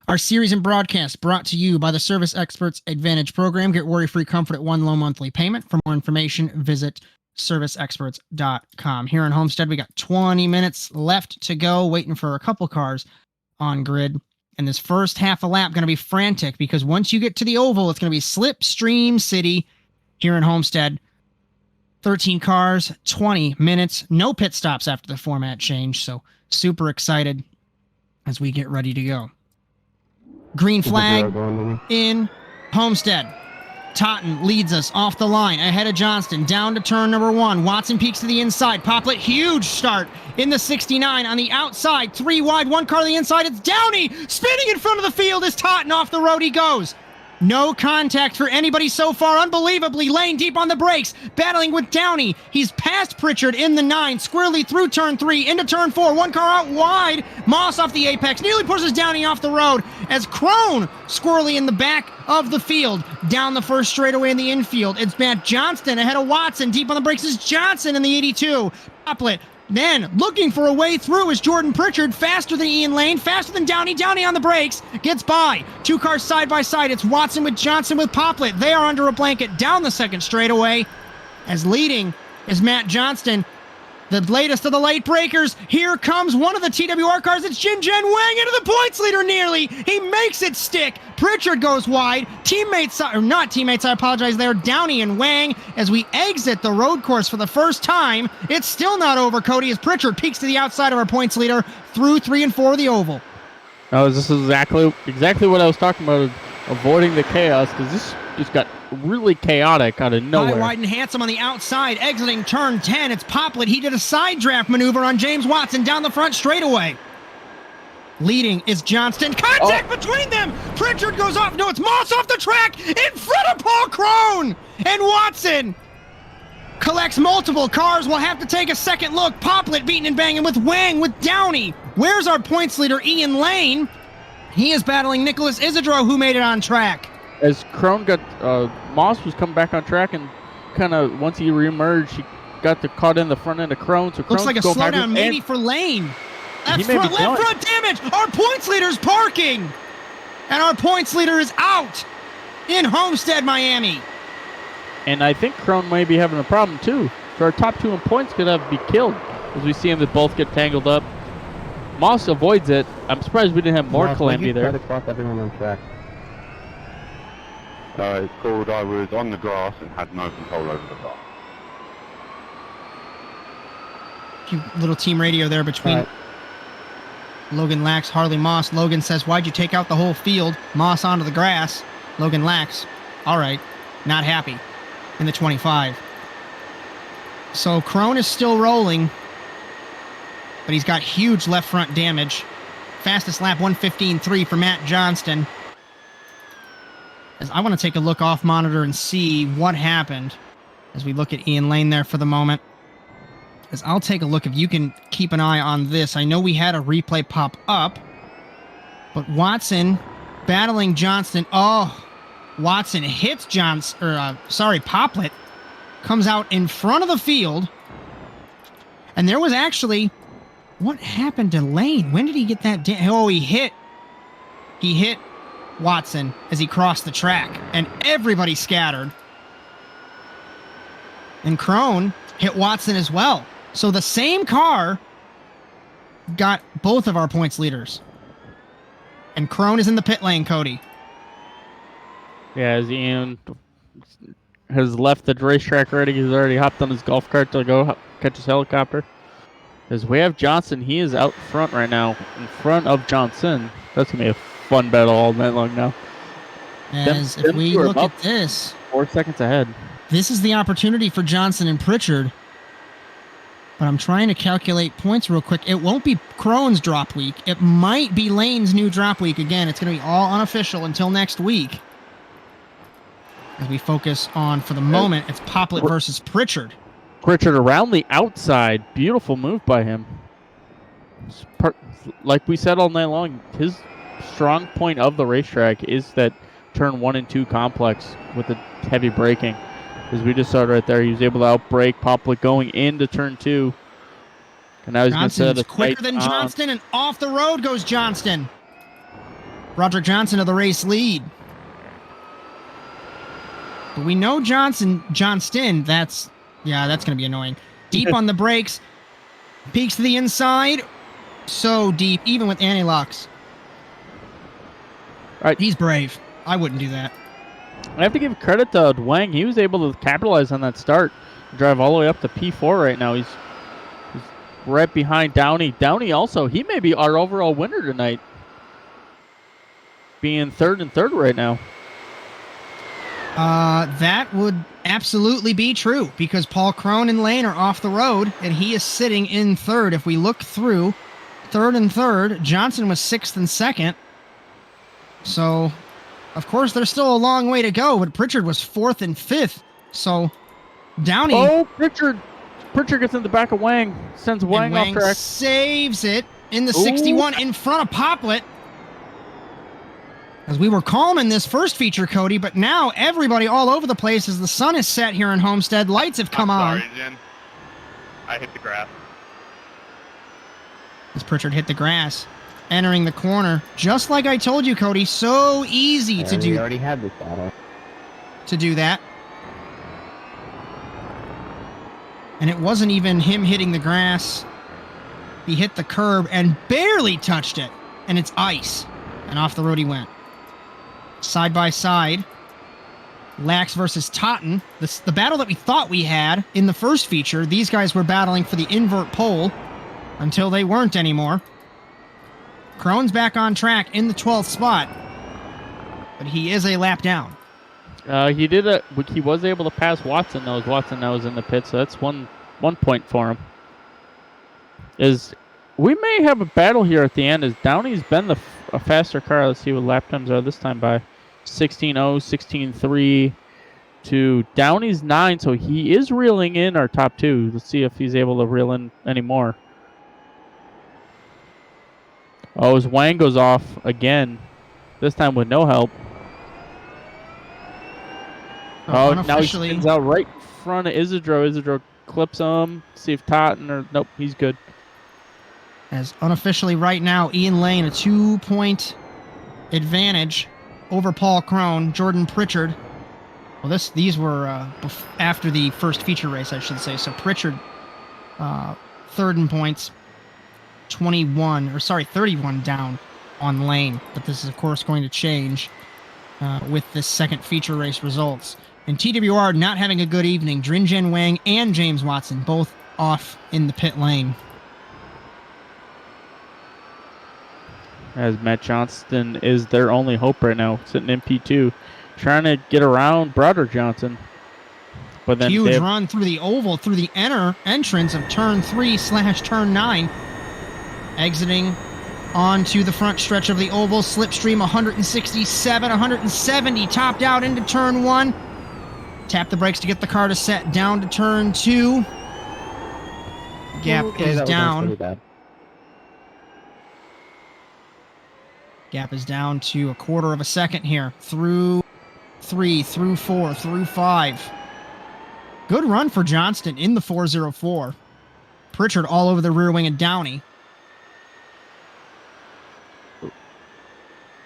Our series and broadcast brought to you by the Service Experts Advantage Program. Get worry-free comfort at one low monthly payment. For more information, visit serviceexperts.com. Here in Homestead, we got 20 minutes left to go, waiting for a couple cars on grid. And this first half a lap going to be frantic, because once you get to the oval, it's going to be Slipstream City here in Homestead. 13 cars, 20 minutes, no pit stops after the format change. So super excited as we get ready to go. Green flag in Homestead. Totten leads us off the line, ahead of Johnston, down to turn number 1. Watson peeks to the inside. Poplet, huge start in the 69 on the outside. 3 wide, 1 car to the inside. It's Downey spinning in front of the field as Totten off the road he goes. No contact for anybody so far. Unbelievably, Lane deep on the brakes, battling with Downey. He's past Pritchard in the 9, squarely through turn 3, into turn 4. One car out wide. Moss off the apex, nearly pushes Downey off the road as Crone squirrely in the back of the field. Down the first straightaway in the infield. It's Matt Johnston ahead of Watson. Deep on the brakes is Johnson in the 82. Poplet. Then, looking for a way through is Jordan Pritchard, faster than Ian Lane, faster than Downey. Downey on the brakes, gets by. 2 cars side by side. It's Watson with Johnson with Poplet. They are under a blanket down the second straightaway. As leading is Matt Johnston, the latest of the late breakers. Here comes one of the TWR cars. It's Jin Jen Wang into the points leader nearly. He makes it stick. Pritchard goes wide. Teammates, or not teammates, I apologize there. Downey and Wang as we exit the road course for the first time. It's still not over, Cody, as Pritchard peeks to the outside of our points leader through 3 and 4 of the oval. No, this is exactly what I was talking about, avoiding the chaos, because this just got really chaotic out of nowhere. High, wide, and handsome on the outside, exiting turn 10. It's Poplet. He did a side draft maneuver on James Watson down the front straightaway. Leading is Johnston. Contact between them! Pritchard goes off. No, it's Moss off the track in front of Paul Crone! And Watson collects multiple cars. We'll have to take a second look. Poplet beating and banging with Wang, with Downey. Where's our points leader, Ian Lane? He is battling Nicholas Isidro, who made it on track. As Crone got, Moss was coming back on track, and kind of once he reemerged, he got caught in the front end of Crone. So looks like a slowdown maybe for Lane. Left front damage. Our points leader's parking. And our points leader is out in Homestead-Miami. And I think Crone may be having a problem too. So our top 2 in points could have to be killed as we see them both get tangled up. Moss avoids it. I'm surprised we didn't have more calamity there. Try to cross everyone on track. It's called I was on the grass and had no control over the car. Little team radio there between Logan Lax, Harley Moss. Logan says, why'd you take out the whole field? Moss onto the grass. Logan Lax, all right, not happy in the 25. So Crone is still rolling, but he's got huge left front damage. Fastest lap 1:15.3 for Matt Johnston. As I want to take a look off monitor and see what happened as we look at Ian Lane there for the moment. As I'll take a look if you can keep an eye on this. I know we had a replay pop up, but Watson battling Johnston. Oh, Watson hits Poplet, comes out in front of the field. And there was actually, what happened to Lane? When did he get that? He hit Watson as he crossed the track, and everybody scattered. And Crone hit Watson as well. So the same car got both of our points leaders. And Crone is in the pit lane, Cody. Yeah, as Ian has left the racetrack already. He's already hopped on his golf cart to go catch his helicopter. As we have Johnson, he is out front right now, in front of Johnson. That's going to be a fun battle all night long now. As if we look at this, 4 seconds ahead. This is the opportunity for Johnson and Pritchard. But I'm trying to calculate points real quick. It won't be Crone's drop week. It might be Lane's new drop week. Again, it's going to be all unofficial until next week. As we focus on, for the moment, it's Poplet versus Pritchard. Pritchard around the outside. Beautiful move by him. Like we said all night long, his strong point of the racetrack is that turn 1 and 2 complex with the heavy braking. As we just saw right there, he was able to outbrake Poplet going into turn 2. And now he's going to set a quicker than Johnston, and off the road goes Johnston. Roderick Johnson to the race lead. But we know Johnston, that's going to be annoying. Deep on the brakes, peeks to the inside. So deep, even with anti-locks. All right. He's brave. I wouldn't do that. I have to give credit to Wang. He was able to capitalize on that start. Drive all the way up to P4 right now. He's right behind Downey. Downey also, he may be our overall winner tonight. Being third and third right now. That would absolutely be true because Paul Crone and Lane are off the road and he is sitting in third. If we look through third and third, Johnson was 6th and 2nd. So Of course, there's still a long way to go, but Pritchard was 4th and 5th. So Downey. Oh, Pritchard gets in the back of Wang. Sends Wang off track. Saves it in the 61 in front of Poplet. As we were calm in this first feature, Cody, but now everybody all over the place as the sun is set here in Homestead. Lights have come on. Sorry, Jen. I hit the grass. As Pritchard hit the grass, entering the corner. Just like I told you, Cody, so easy to do. We already had this battle. To do that. And it wasn't even him hitting the grass. He hit the curb and barely touched it. And it's ice. And off the road he went. Side by side. Lax versus Totten. The battle that we thought we had in the first feature. These guys were battling for the invert pole until they weren't anymore. Krone's back on track in the 12th spot. But he is a lap down. He was able to pass Watson, though. Watson now is in the pit, so that's one point for him. We may have a battle here at the end, as Downey's been a faster car. Let's see what lap times are this time by 16.0, 16.3 to Downey's 9, so he is reeling in our top two. Let's see if he's able to reel in any more. Oh, as Wang goes off again, this time with no help. Oh, now he spins out right in front of Isidro. Isidro clips him. See if Totten or... Nope, he's good. As unofficially right now, Ian Lane, a 2-point advantage over Paul Krone. Jordan Pritchard. Well, these were after the first feature race, I should say. So Pritchard, third in points, 31 down on Lane. But this is, of course, going to change with this second feature race results. And TWR not having a good evening. Drinjen Wang and James Watson both off in the pit lane. As Matt Johnston is their only hope right now, sitting in P2, trying to get around Brother Johnson. But then huge run through the oval, through the entrance of turn 3/turn 9. Exiting onto the front stretch of the oval, slipstream 167, 170, topped out into turn 1. Tap the brakes to get the car to set down to turn 2. Gap is down. Gap is down to a quarter of a second here. Through 3, through 4, through 5. Good run for Johnston in the 404. Pritchard all over the rear wing of Downey.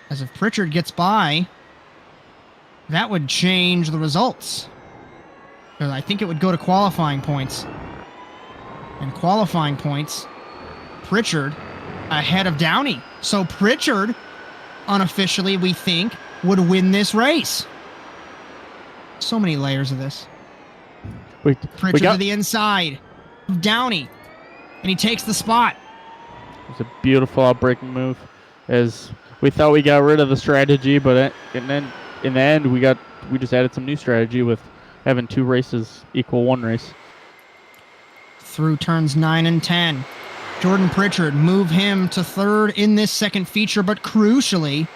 As if Pritchard gets by, that would change the results. I think it would go to qualifying points. And qualifying points, Pritchard ahead of Downey. So Pritchard, unofficially, we think, would win this race. So many layers of this. Pritchard to the inside. Downey. And he takes the spot. It's a beautiful outbreaking move. As we thought we got rid of the strategy, but in the end we just added some new strategy with having 2 races equal 1 race. Through turns 9 and 10. Jordan Pritchard move him to 3rd in this second feature, but crucially,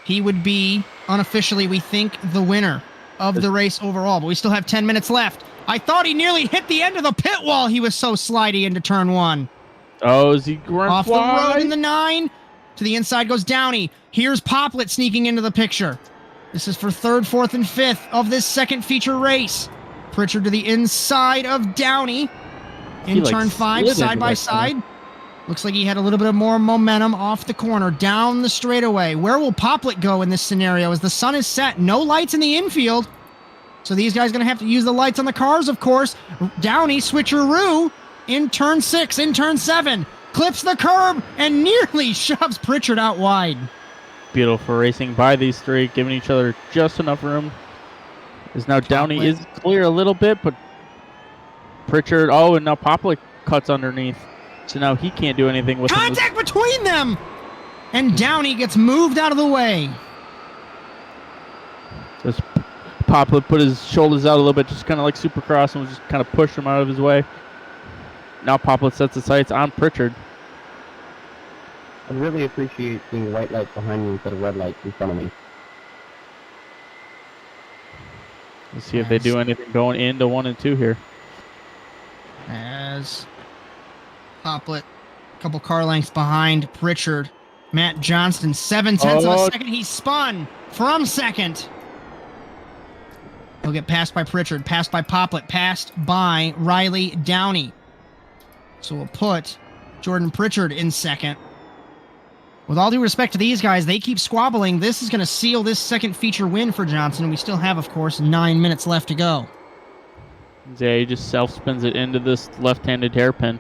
he would be, unofficially, we think, the winner of the race overall. But we still have 10 minutes left. I thought he nearly hit the end of the pit wall. He was so slidey into turn 1. Oh, is he going off the road in the 9? To the inside goes Downey. Here's Poplet sneaking into the picture. This is for 3rd, 4th, and 5th of this second feature race. Pritchard to the inside of Downey. In turn 5, side by side. Looks like he had a little bit of more momentum off the corner, down the straightaway. Where will Poplet go in this scenario as the sun is set? No lights in the infield. So these guys are going to have to use the lights on the cars, of course. Downey, switcheroo, in turn 6, in turn 7. Clips the curb and nearly shoves Pritchard out wide. Beautiful racing by these 3, giving each other just enough room. As now Downey is clear a little bit, but Pritchard, and now Poplet cuts underneath. So now he can't do anything with contact between them! And Downey gets moved out of the way. Just Poplet put his shoulders out a little bit, just kind of like Supercross, and was just kind of push him out of his way. Now Poplet sets the sights on Pritchard. I'd really appreciate seeing white lights behind me instead of red lights in front of me. Let's see if they do anything going into 1 and 2 here. As Poplet, a couple car lengths behind Pritchard. Matt Johnston, 7/10 of a second. He spun from second. He'll get passed by Pritchard, passed by Poplet, passed by Riley Downey. So we'll put Jordan Pritchard in second. With all due respect to these guys, they keep squabbling. This is going to seal this second feature win for Johnson. We still have, of course, 9 minutes left to go. Yeah, he just self-spins it into this left-handed hairpin.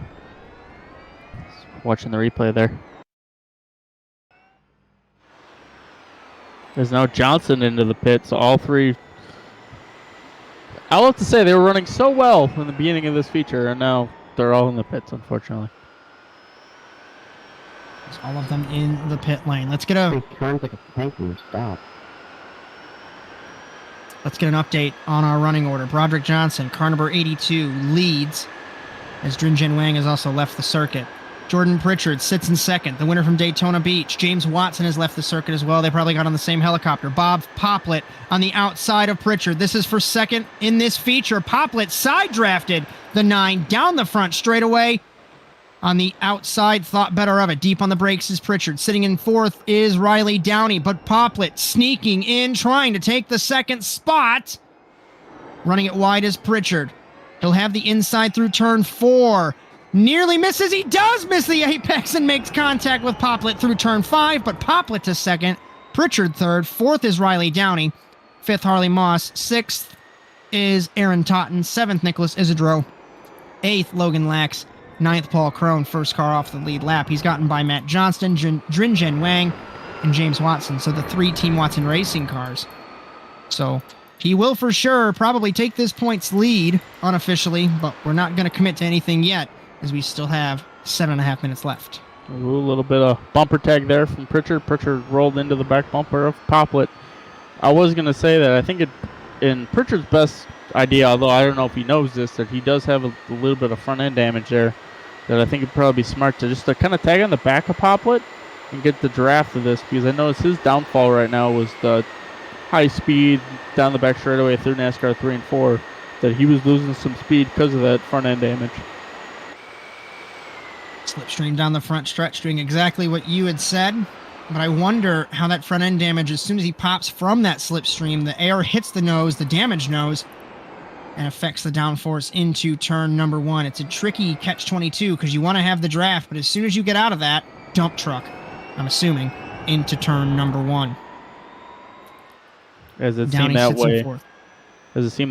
Watching the replay there. There's now Johnson into the pit, so all three... I'll have to say, they were running so well in the beginning of this feature, and now they're all in the pits, unfortunately. It's all of them in the pit lane. Let's get a... Turns like a tank and stop. Let's get an update on our running order. Broderick Johnson, car number 82, leads, as Drinjen Wang has also left the circuit. Jordan Pritchard sits in second, the winner from Daytona Beach. James Watson has left the circuit as well. They probably got on the same helicopter. Bob Poplet on the outside of Pritchard. This is for second in this feature. Poplet side drafted the 9 down the front straightaway. On the outside, thought better of it. Deep on the brakes is Pritchard. Sitting in fourth is Riley Downey, but Poplet sneaking in, trying to take the second spot. Running it wide is Pritchard. He'll have the inside through turn 4. Nearly misses. He does miss the apex and makes contact with Poplet through turn 5, but Poplet to second. Pritchard third. Fourth is Riley Downey. Fifth, Harley Moss. Sixth is Aaron Totten. Seventh, Nicholas Isidro. Eighth, Logan Lax. Ninth, Paul Crone. First car off the lead lap. He's gotten by Matt Johnston, Drinjen Wang, and James Watson. So the 3 Team Watson Racing cars. So he will for sure probably take this points lead unofficially, but we're not going to commit to anything yet, as we still have 7.5 minutes left. Ooh, a little bit of bumper tag there from Pritchard. Pritchard rolled into the back bumper of Poplet. I was going to say that I think in Pritchard's best idea, although I don't know if he knows this, that he does have a little bit of front end damage there, that I think it'd probably be smart to just kind of tag on the back of Poplet and get the draft of this, because I noticed his downfall right now was the high speed down the back straightaway through NASCAR 3 and 4, that he was losing some speed because of that front end damage. Slipstream down the front stretch, doing exactly what you had said, but I wonder how that front end damage, as soon as he pops from that slipstream, the air hits the nose, the damaged nose, and affects the downforce into turn number 1. It's a tricky catch-22 because you want to have the draft, but as soon as you get out of that, dump truck, I'm assuming, into turn number 1. As it seemed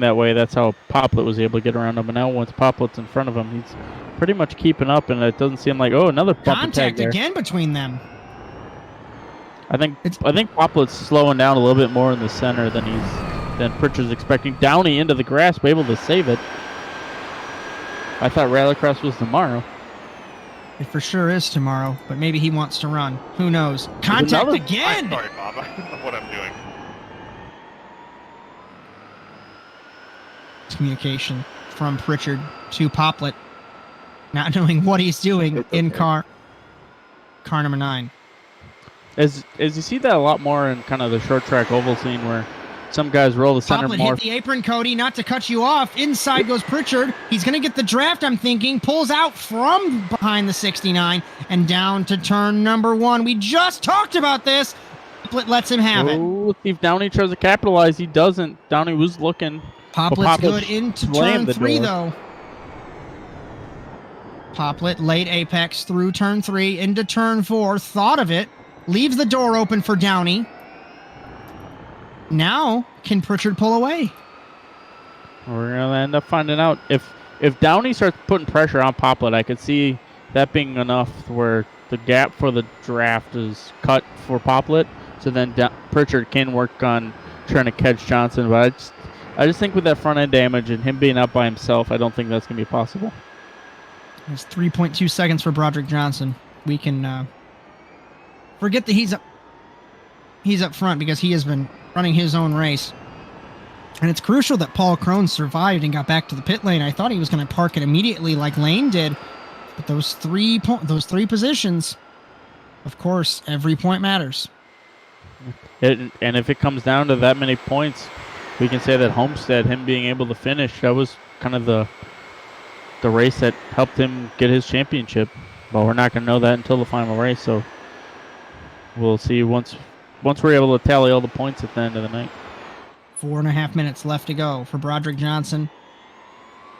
that way, that's how Poplet was able to get around him. And now once Poplet's in front of him, he's pretty much keeping up, and it doesn't seem like, oh, another bumper tag contact there. Again between them. I think Poplet's slowing down a little bit more in the center than Pritchard's expecting. Downey into the grass, but able to save it. I thought Rallycross was tomorrow. It for sure is tomorrow, but maybe he wants to run. Who knows? Contact again! I'm sorry, Bob. I don't know what I'm doing. Communication from Pritchard to Poplet, not knowing what he's doing in car number 9. As you see that a lot more in kind of the short track oval scene where some guys roll the center Poplet more. hit the apron, Cody, not to cut you off. Inside goes Pritchard. He's going to get the draft, I'm thinking. Pulls out from behind the 69 and down to turn number 1. We just talked about this. Poplet lets him have it. Let's see if Downey tries to capitalize. He doesn't. Downey was looking. Poplet's good into turn 3, though. Poplet, late apex through turn 3 into turn 4. Thought of it. Leaves the door open for Downey. Now, can Pritchard pull away? We're going to end up finding out. If Downey starts putting pressure on Poplet, I could see that being enough where the gap for the draft is cut for Poplet. So then Pritchard can work on trying to catch Johnson. But I just think with that front end damage and him being out by himself, I don't think that's going to be possible. It's 3.2 seconds for Broderick Johnson. We can forget that he's up front because he has been running his own race. And it's crucial that Paul Crone survived and got back to the pit lane. I thought he was going to park it immediately like Lane did. But those three positions Of course, every point matters. And if it comes down to that many points, we can say that Homestead, him being able to finish, that was kind of the race that helped him get his championship. But we're not going to know that until the final race, so we'll see once we're able to tally all the points at the end of the night. 4.5 minutes left to go for Broderick Johnson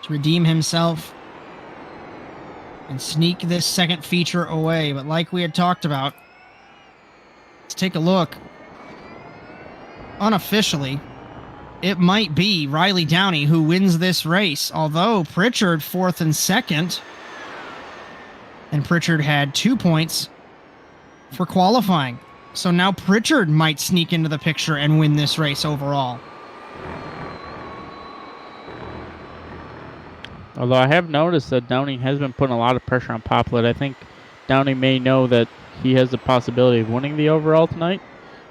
to redeem himself and sneak this second feature away. But like we had talked about, let's take a look. Unofficially, it might be Riley Downey who wins this race, although Pritchard 4th and 2nd, and Pritchard had 2 points for qualifying. So now Pritchard might sneak into the picture and win this race overall. Although I have noticed that Downey has been putting a lot of pressure on Poplet. I think Downey may know that he has the possibility of winning the overall tonight,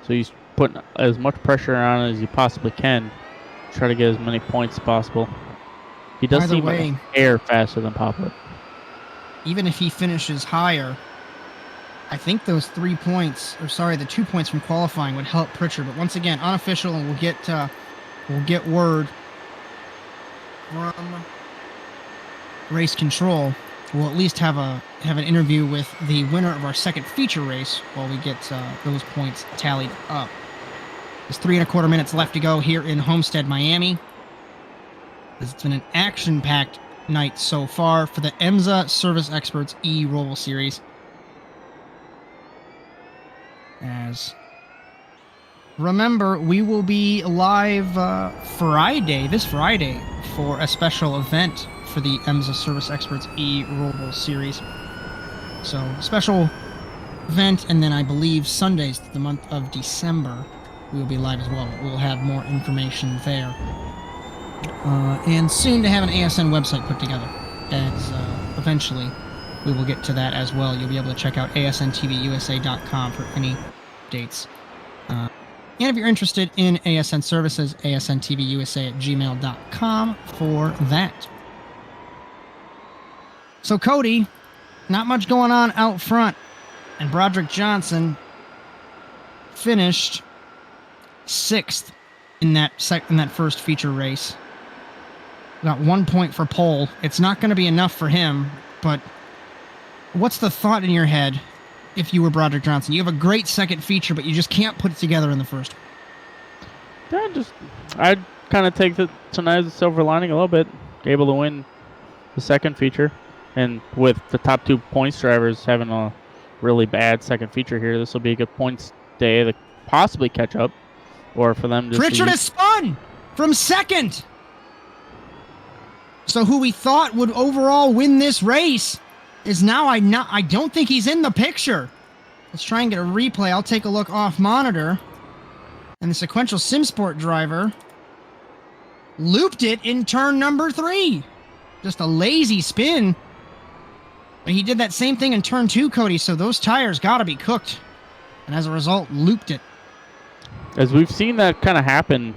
so he's putting as much pressure on as he possibly can, try to get as many points as possible. He does seem like an air faster than Poplet. Even if he finishes higher, I think those 3 points, or sorry, the 2 points from qualifying would help Pritchard. But once again, unofficial, and we'll get word from race control. We'll at least have an interview with the winner of our second feature race while we get those points tallied up. There's 3.25 minutes left to go here in Homestead-Miami. It's been an action-packed night so far for the EMSA Service Experts eRoval Series. As remember, we will be live this Friday, for a special event for the EMSA Service Experts eRoval Series. So, special event, and then I believe Sundays, the month of December, we will be live as well. We'll have more information there. And soon to have an ASN website put together, as eventually we will get to that as well. You'll be able to check out asntvUSA.com for any updates. And if you're interested in ASN services, asntvUSA@gmail.com for that. So Cody, not much going on out front, and Broderick Johnson finished 6th in that first feature race. Got 1 point for pole. It's not going to be enough for him, but what's the thought in your head if you were Broderick Johnson? You have a great second feature, but you just can't put it together in the first one. I'd kind of take tonight as a silver lining a little bit. Able to win the second feature, and with the top 2 points drivers having a really bad second feature here, this will be a good points day to possibly catch up, or for them to. Pritchard has spun from second. So who we thought would overall win this race is now I don't think he's in the picture. Let's try and get a replay. I'll take a look off monitor. And the sequential SimSport driver looped it in turn number 3. Just a lazy spin. But he did that same thing in turn 2, Cody, so those tires got to be cooked. And as a result, looped it. As we've seen that kind of happen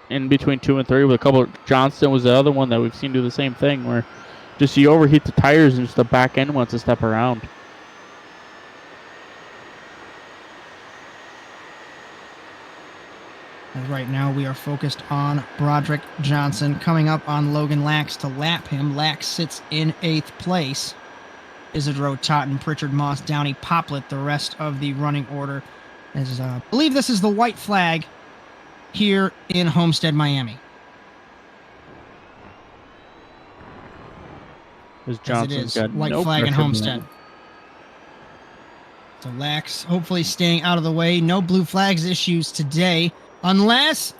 in between 2 and 3 with a couple. Johnston was the other one that we've seen do the same thing, where just you overheat the tires and just the back end wants to step around. And right now we are focused on Broderick Johnson coming up on Logan Lax to lap him. Lax sits in 8th place. Isidro, Totten, Pritchard, Moss, Downey, Poplet, the rest of the running order. As I believe this is the white flag here in Homestead-Miami. As it is, white flag in Homestead. So Lax hopefully staying out of the way. No blue flags issues today, unless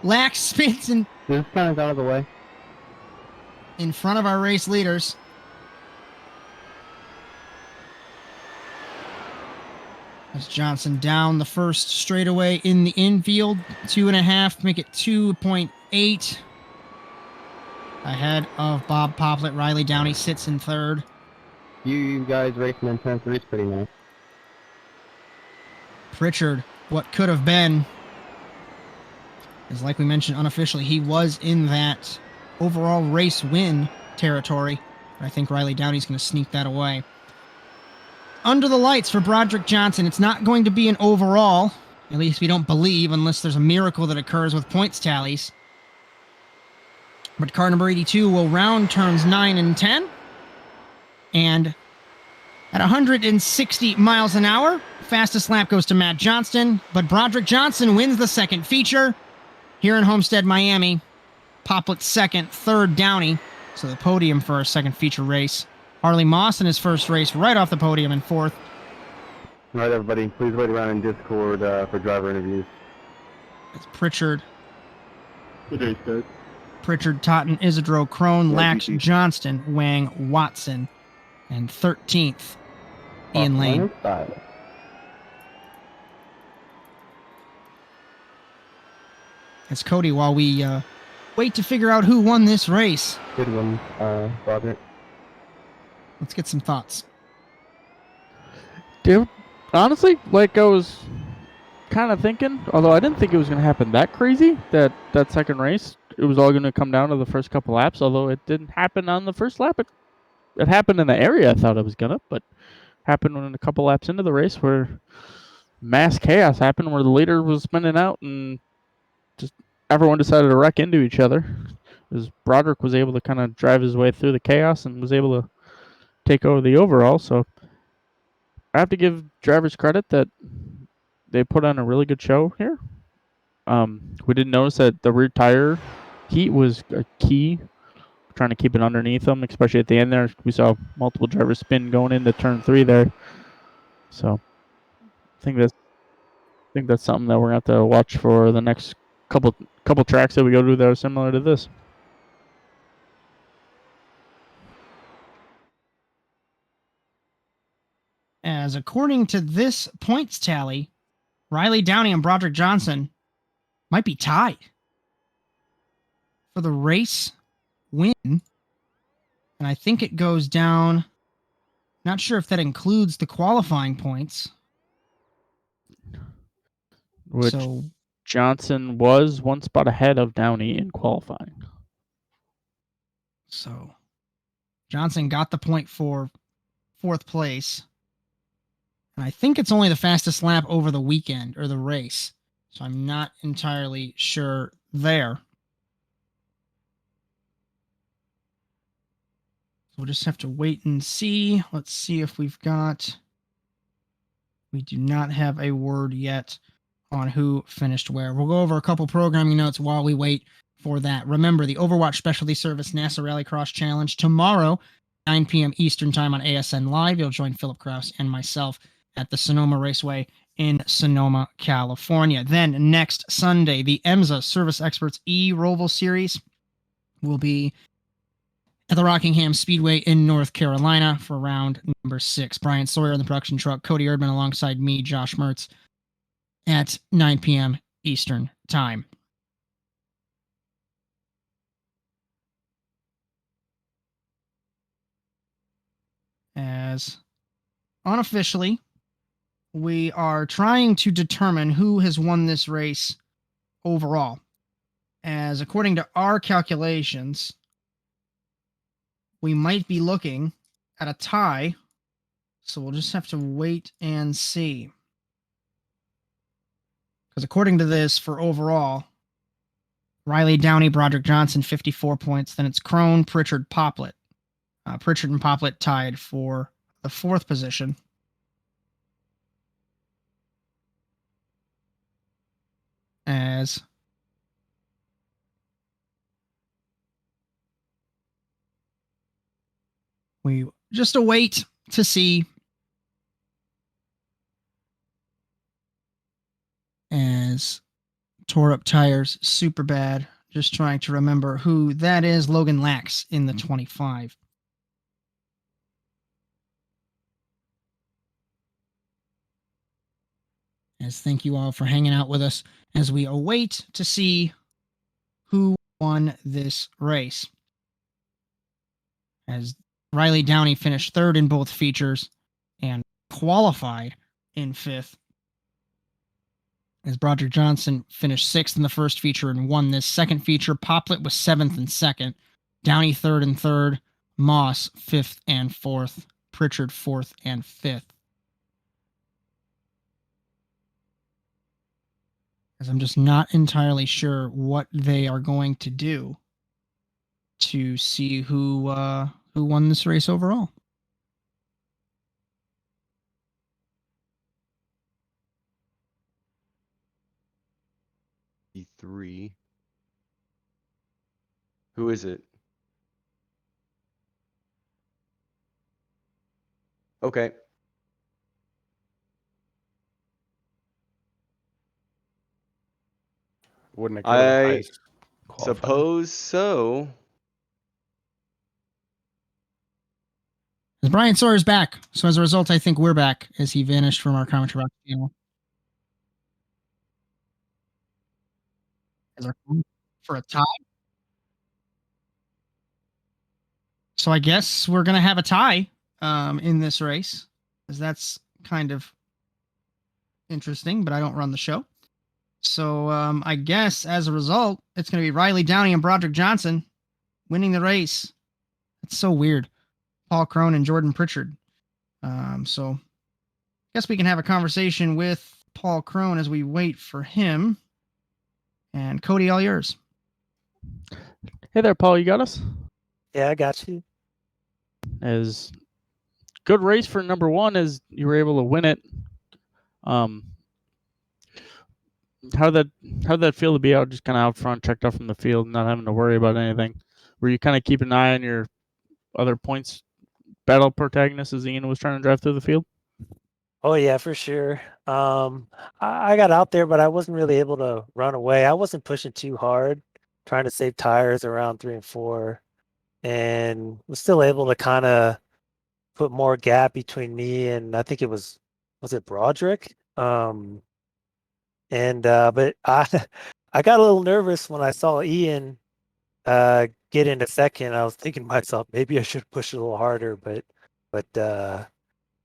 Lax spins This kind of out of the way. in front of our race leaders. As Johnson down the first straightaway in the infield. 2.5, make it 2.8. Ahead of Bob Poplet. Riley Downey sits in 3rd. You guys racing in 10-3 is pretty nice. Pritchard, what could have been, is like we mentioned unofficially, he was in that overall race win territory. But I think Riley Downey's going to sneak that away. under the lights for Broderick Johnson. It's not going to be an overall. At least we don't believe, unless there's a miracle that occurs with points tallies. But car number 82 will round turns 9 and 10. And at 160 miles an hour, fastest lap goes to Matt Johnston. But Broderick Johnson wins the second feature here in Homestead-Miami. Poplet second, third Downey. So the podium for our second feature race. Harley Moss in his first race right off the podium in fourth. All right, everybody, please wait around in Discord for driver interviews. It's Pritchard. Good day, Scott. Pritchard, Totten, Isidro, Crone, Lax, Johnston, Wang, Watson, and 13th, Ian Lane. It's Cody while we wait to figure out who won this race. Good one, Broderick. Let's get some thoughts. Dude, honestly, like I was kind of thinking, although I didn't think it was going to happen that crazy, that second race, it was all going to come down to the first couple laps, although it didn't happen on the first lap. It happened in the area I thought it was going to, but happened when a couple laps into the race where mass chaos happened, where the leader was spinning out and just everyone decided to wreck into each other. Because Broderick was able to kind of drive his way through the chaos and was able to take over the overall. So I have to give drivers credit that they put on a really good show here. We did notice that the rear tire heat was a key, trying to keep it underneath them, especially at the end there. We saw multiple drivers spin going into turn 3 there. So I think that's something that we're going to have to watch for the next couple tracks that we go to that are similar to this. As according to this points tally, Riley Downey and Broderick Johnson might be tied for the race win. And I think it goes down. Not sure if that includes the qualifying points. Which so, Johnson was one spot ahead of Downey in qualifying. So Johnson got the point for fourth place. And I think it's only the fastest lap over the weekend or the race. So I'm not entirely sure there. So we'll just have to wait and see. Let's see if we've got... We do not have a word yet on who finished where. We'll go over a couple programming notes while we wait for that. Remember, the Overwatch Specialty Service NASA Rallycross Challenge tomorrow, 9 p.m. Eastern Time on ASN Live. You'll join Philip Kraus and myself at the Sonoma Raceway in Sonoma, California. Then next Sunday, the EMSA Service Experts eRoval Series will be at the Rockingham Speedway in North Carolina for round number 6. Bryan Sawyer in the production truck, Cody Erdmann alongside me, Josh Mertz, at 9 p.m. Eastern Time. As unofficially, we are trying to determine who has won this race overall. As according to our calculations, we might be looking at a tie, so we'll just have to wait and see. Because according to this, for overall, Riley Downey, Broderick Johnson, 54 points. Then it's Crone, Pritchard, Poplet. Pritchard and Poplet tied for the 4th position. As we just await to see as tore up tires super bad. Just trying to remember who that is. Logan Lax in the 25. As thank you all for hanging out with us as we await to see who won this race. As Riley Downey finished 3rd in both features and qualified in 5th. As Broderick Johnson finished 6th in the first feature and won this second feature. Poplet was 7th and 2nd. Downey 3rd and 3rd. Moss 5th and 4th. Pritchard 4th and 5th. Because I'm just not entirely sure what they are going to do to see who won this race overall. E3. Who is it? Okay. Wouldn't it go to the I highest qualifier? suppose so. As Bryan Sawyer's back, so as a result, I think we're back as he vanished from our commentary box channel. As our for a tie. So I guess we're gonna have a tie in this race, because that's kind of interesting. But I don't run the show, so I guess as a result, it's gonna be Riley Downey and Broderick Johnson winning the race. It's so weird. Paul Crone and Jordan Pritchard. So I guess we can have a conversation with Paul Crone as we wait for him. And Cody, all yours. Hey there, Paul. You got us? Yeah, I got you. As good race for number one as you were able to win it. How did that feel to be out just kind of out front, checked off from the field, not having to worry about anything? Were you kind of keeping an eye on your other points battle protagonists as Ian was trying to drive through the field? Oh yeah, for sure. I got out there, but I wasn't really able to run away. I wasn't pushing too hard, trying to save tires around 3 and 4, and was still able to kind of put more gap between me and I think was it Broderick? But I I got a little nervous when I saw Ian get into second. I was thinking to myself, maybe I should push a little harder, but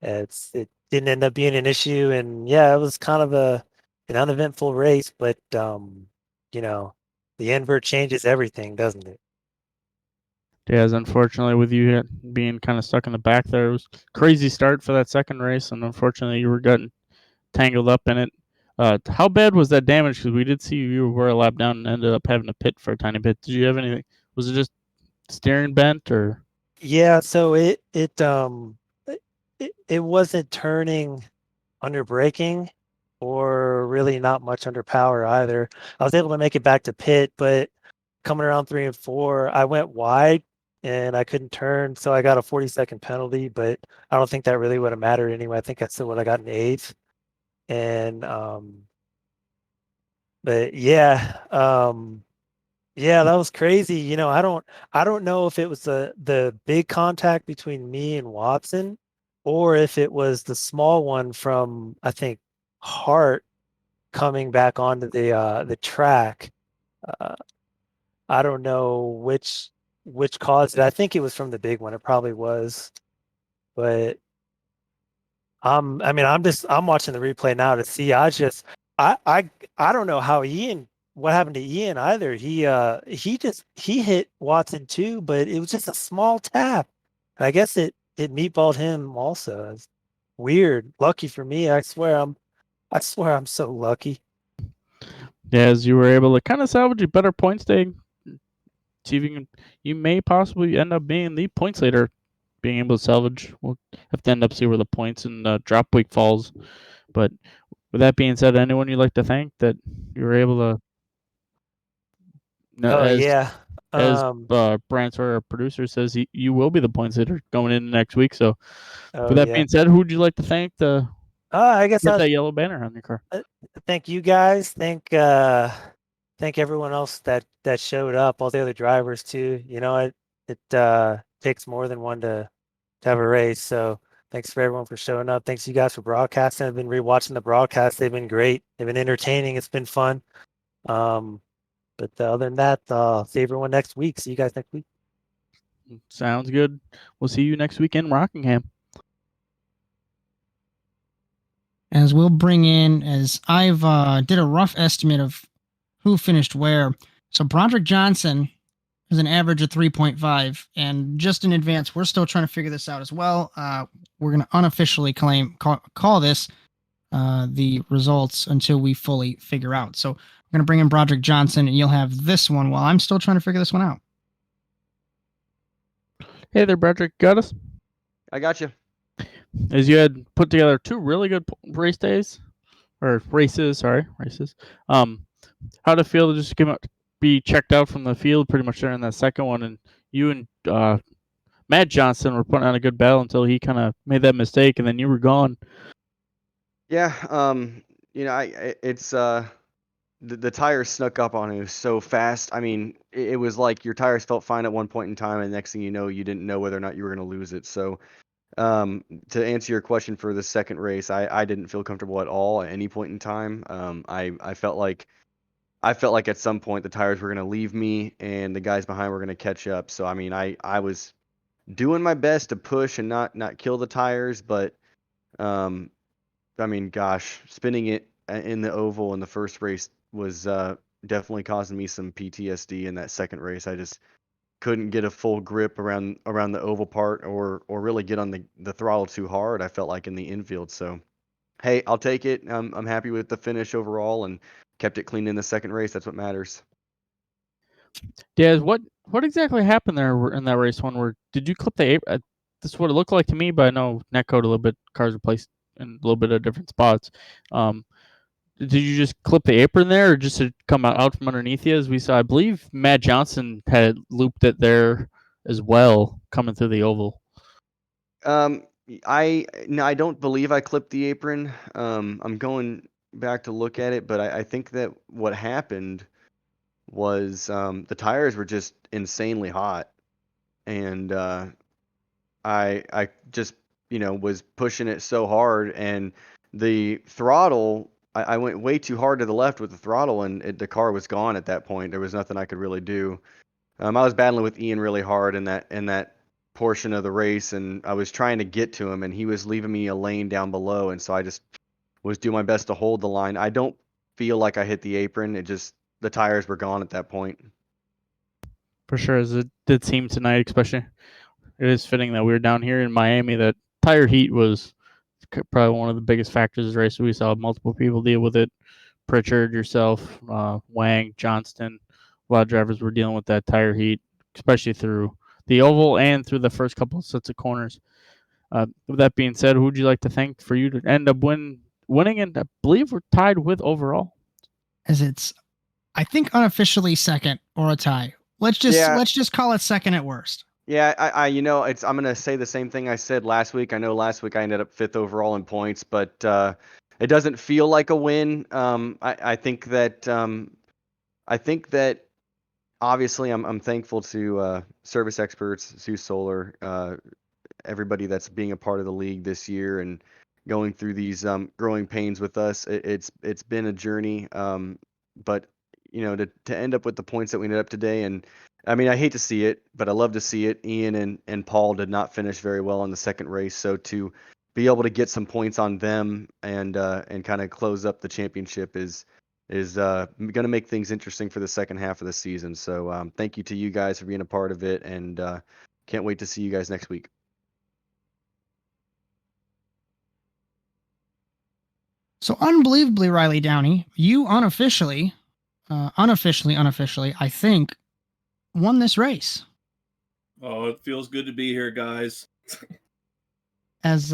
it didn't end up being an issue, and yeah, it was kind of an uneventful race, but you know, the invert changes everything, doesn't it? Yeah, as unfortunately with you being kind of stuck in the back there, it was a crazy start for that second race, and unfortunately you were getting tangled up in it. How bad was that damage? Because we did see you were a lap down and ended up having to pit for a tiny bit. Did you have anything? Was it just steering bent or? Yeah, so it wasn't turning under braking or really not much under power either. I was able to make it back to pit, but coming around 3 and 4, I went wide and I couldn't turn, so I got a 40-second penalty, but I don't think that really would have mattered anyway. I think that's still what I got in 8th. And but yeah, yeah, that was crazy. You know, I don't know if it was the big contact between me and Watson or if it was the small one from I think Hart coming back onto the track. I don't know which caused it. I think it was from the big one. It probably was. But I'm watching the replay now to see. I don't know how what happened to Ian either. He hit Watson too, but it was just a small tap. I guess it meatballed him also. It's weird. Lucky for me. I swear I'm so lucky. Yeah, as you were able to kind of salvage a better points day, achieving you may possibly end up being the points leader, being able to salvage. We'll have to end up see where the points and drop week falls. But with that being said, anyone you'd like to thank that you were able to? Oh yeah. As Bryan Sawyer, our producer, says, you will be the points leader going into next week. So, with that being said, who would you like to thank to I guess get that yellow banner on your car? Thank you guys. Thank everyone else that showed up, all the other drivers too. You know, it takes more than one to have a race. So thanks for everyone for showing up. Thanks you guys for broadcasting. I've been rewatching the broadcasts. They've been great. They've been entertaining. It's been fun. But other than that, see everyone next week. See you guys next week. Sounds good. We'll see you next week in Rockingham. As we'll bring in, as I've did a rough estimate of who finished where. So Broderick Johnson has an average of 3.5, and just in advance, we're still trying to figure this out as well. We're going to unofficially call this the results until we fully figure out. So I'm going to bring in Broderick Johnson, and you'll have this one while I'm still trying to figure this one out. Hey there, Broderick. Got us? I got you. As you had put together 2 really good race days, or races, sorry, races. How'd it feel to just be checked out from the field pretty much there in that second one, and you and Matt Johnson were putting on a good battle until he kind of made that mistake, and then you were gone. Yeah. It's the tires snuck up on it so fast. I mean, it was like your tires felt fine at one point in time, and the next thing you know, you didn't know whether or not you were going to lose it. So, to answer your question for the second race, I didn't feel comfortable at all at any point in time. I felt like at some point the tires were going to leave me, and the guys behind were going to catch up. So, I mean, I was doing my best to push and not kill the tires, but I mean, gosh, spinning it in the oval in the first race was definitely causing me some PTSD in that second race. I just couldn't get a full grip around the oval part or really get on the throttle too hard. I felt like in the infield. So, hey, I'll take it. I'm happy with the finish overall and kept it clean in the second race. That's what matters. Daz, what exactly happened there in that race one? Where did you clip the apron? This is what it looked like to me, but I know netcode a little bit. Cars are placed in a little bit of different spots. Did you just clip the apron there, or just to come out from underneath you? As we saw, I believe Matt Johnson had looped it there as well, coming through the oval. I don't believe I clipped the apron. I'm going back to look at it, but I think that what happened was the tires were just insanely hot, and I just was pushing it so hard, and the throttle I went way too hard to the left with the throttle, and the car was gone at that point. There was nothing I could really do. I was battling with Ian really hard in that portion of the race, and I was trying to get to him, and he was leaving me a lane down below, and so I just was doing my best to hold the line. I don't feel like I hit the apron. It just the tires were gone at that point. For sure, as it did seem tonight, especially. It is fitting that we were down here in Miami. That tire heat was probably one of the biggest factors of the race. We saw multiple people deal with it. Pritchard, yourself, Wang, Johnston. A lot of drivers were dealing with that tire heat, especially through the oval and through the first couple of sets of corners. With that being said, who would you like to thank for you to end up winning? And I believe we're tied with overall. As it's, I think, unofficially second or a tie. Let's just call it second at worst. Yeah, I'm gonna say the same thing I said last week. I know last week I ended up 5th overall in points, but it doesn't feel like a win. I think that obviously I'm thankful to Service Experts, Sue Solar, everybody that's being a part of the league this year and going through these growing pains with us. It's been a journey, but to end up with the points that we ended up today, and I mean, I hate to see it, but I love to see it. Ian and Paul did not finish very well in the second race, so to be able to get some points on them and kind of close up the championship is going to make things interesting for the second half of the season. So thank you to you guys for being a part of it, and can't wait to see you guys next week. So unbelievably, Riley Downey, you unofficially, I think, won this race. Oh, it feels good to be here, guys. As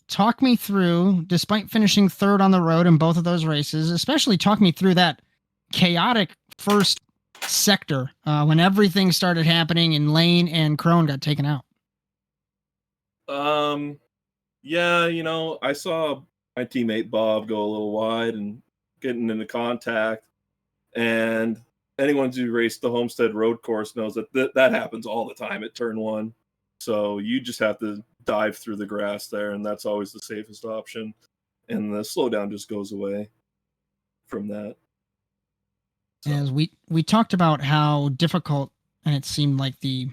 talk me through, despite finishing third on the road in both of those races, especially talk me through that chaotic first sector when everything started happening and Lane and Crone got taken out. Yeah, I saw my teammate Bob go a little wide and getting into contact, and anyone who raced the Homestead road course knows that happens all the time at turn 1. So you just have to dive through the grass there, and that's always the safest option. And the slowdown just goes away from that. So. As we talked about how difficult, and it seemed like the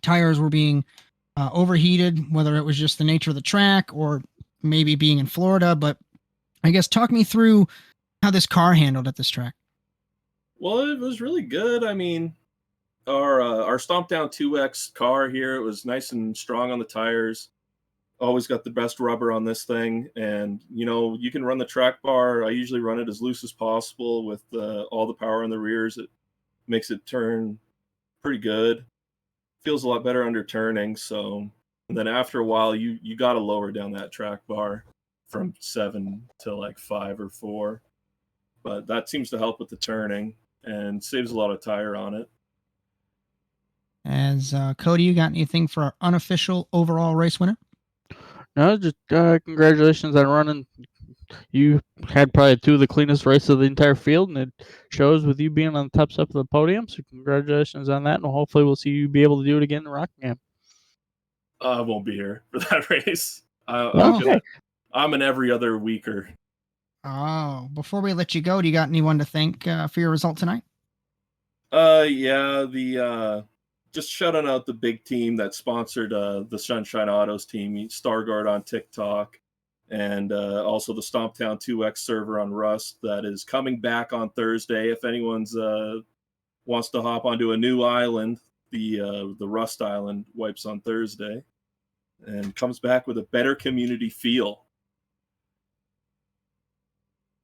tires were being overheated, whether it was just the nature of the track or maybe being in Florida. But I guess talk me through how this car handled at this track. Well, it was really good. I mean, our Stomp Down 2X car here, it was nice and strong on the tires. Always got the best rubber on this thing, and you can run the track bar. I usually run it as loose as possible with all the power in the rears. It makes it turn pretty good. Feels a lot better under turning. So, and then after a while, you got to lower down that track bar from 7 to like 5 or 4. But that seems to help with the turning and saves a lot of tire on it. As Cody, you got anything for our unofficial overall race winner? No, just congratulations on running. You had probably 2 of the cleanest races of the entire field, and it shows with you being on the top step of the podium. So congratulations on that, and hopefully we'll see you be able to do it again in Rockingham. I won't be here for that race. Okay. I'm an every other weeker. Oh, before we let you go, do you got anyone to thank for your result tonight? Yeah, just shouting out the big team that sponsored the Sunshine Autos team, Stargard on TikTok, and also the Stomptown 2X server on Rust that is coming back on Thursday. If anyone's wants to hop onto a new island, the Rust Island wipes on Thursday and comes back with a better community feel.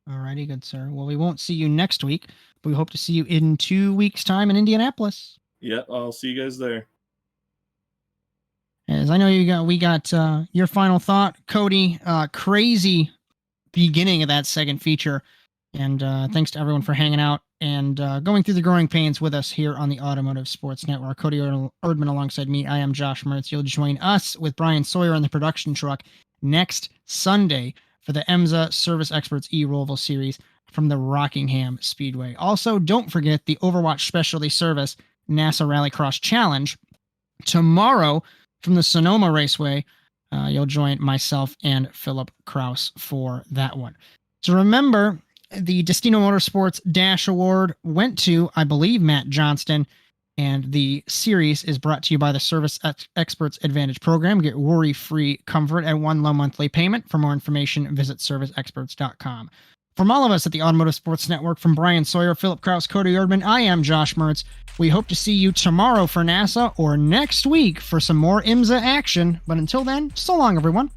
Alrighty, good sir. Well, we won't see you next week, but we hope to see you in 2 weeks' time in Indianapolis. Yeah, I'll see you guys there. As I know we got your final thought, Cody. Crazy beginning of that second feature, and thanks to everyone for hanging out and going through the growing pains with us here on the Automotive Sports Network. Cody Erdmann alongside me. I am Josh Mertz. You'll join us with Bryan Sawyer on the production truck next Sunday for the EMSA Service Experts eRoval series from the Rockingham Speedway. Also, don't forget the Overwatch Specialty Service NASA Rallycross Challenge tomorrow from the Sonoma Raceway. You'll join myself and Philip Kraus for that one. So remember, the Destino Motorsports Dash Award went to, I believe, Matt Johnston, and the series is brought to you by the Service Experts Advantage Program. Get worry-free comfort at one low monthly payment. For more information, visit serviceexperts.com. From all of us at the Automotive Sports Network, from Bryan Sawyer, Philip Kraus, Cody Erdmann, I am Josh Mertz. We hope to see you tomorrow for NASA or next week for some more IMSA action. But until then, so long, everyone.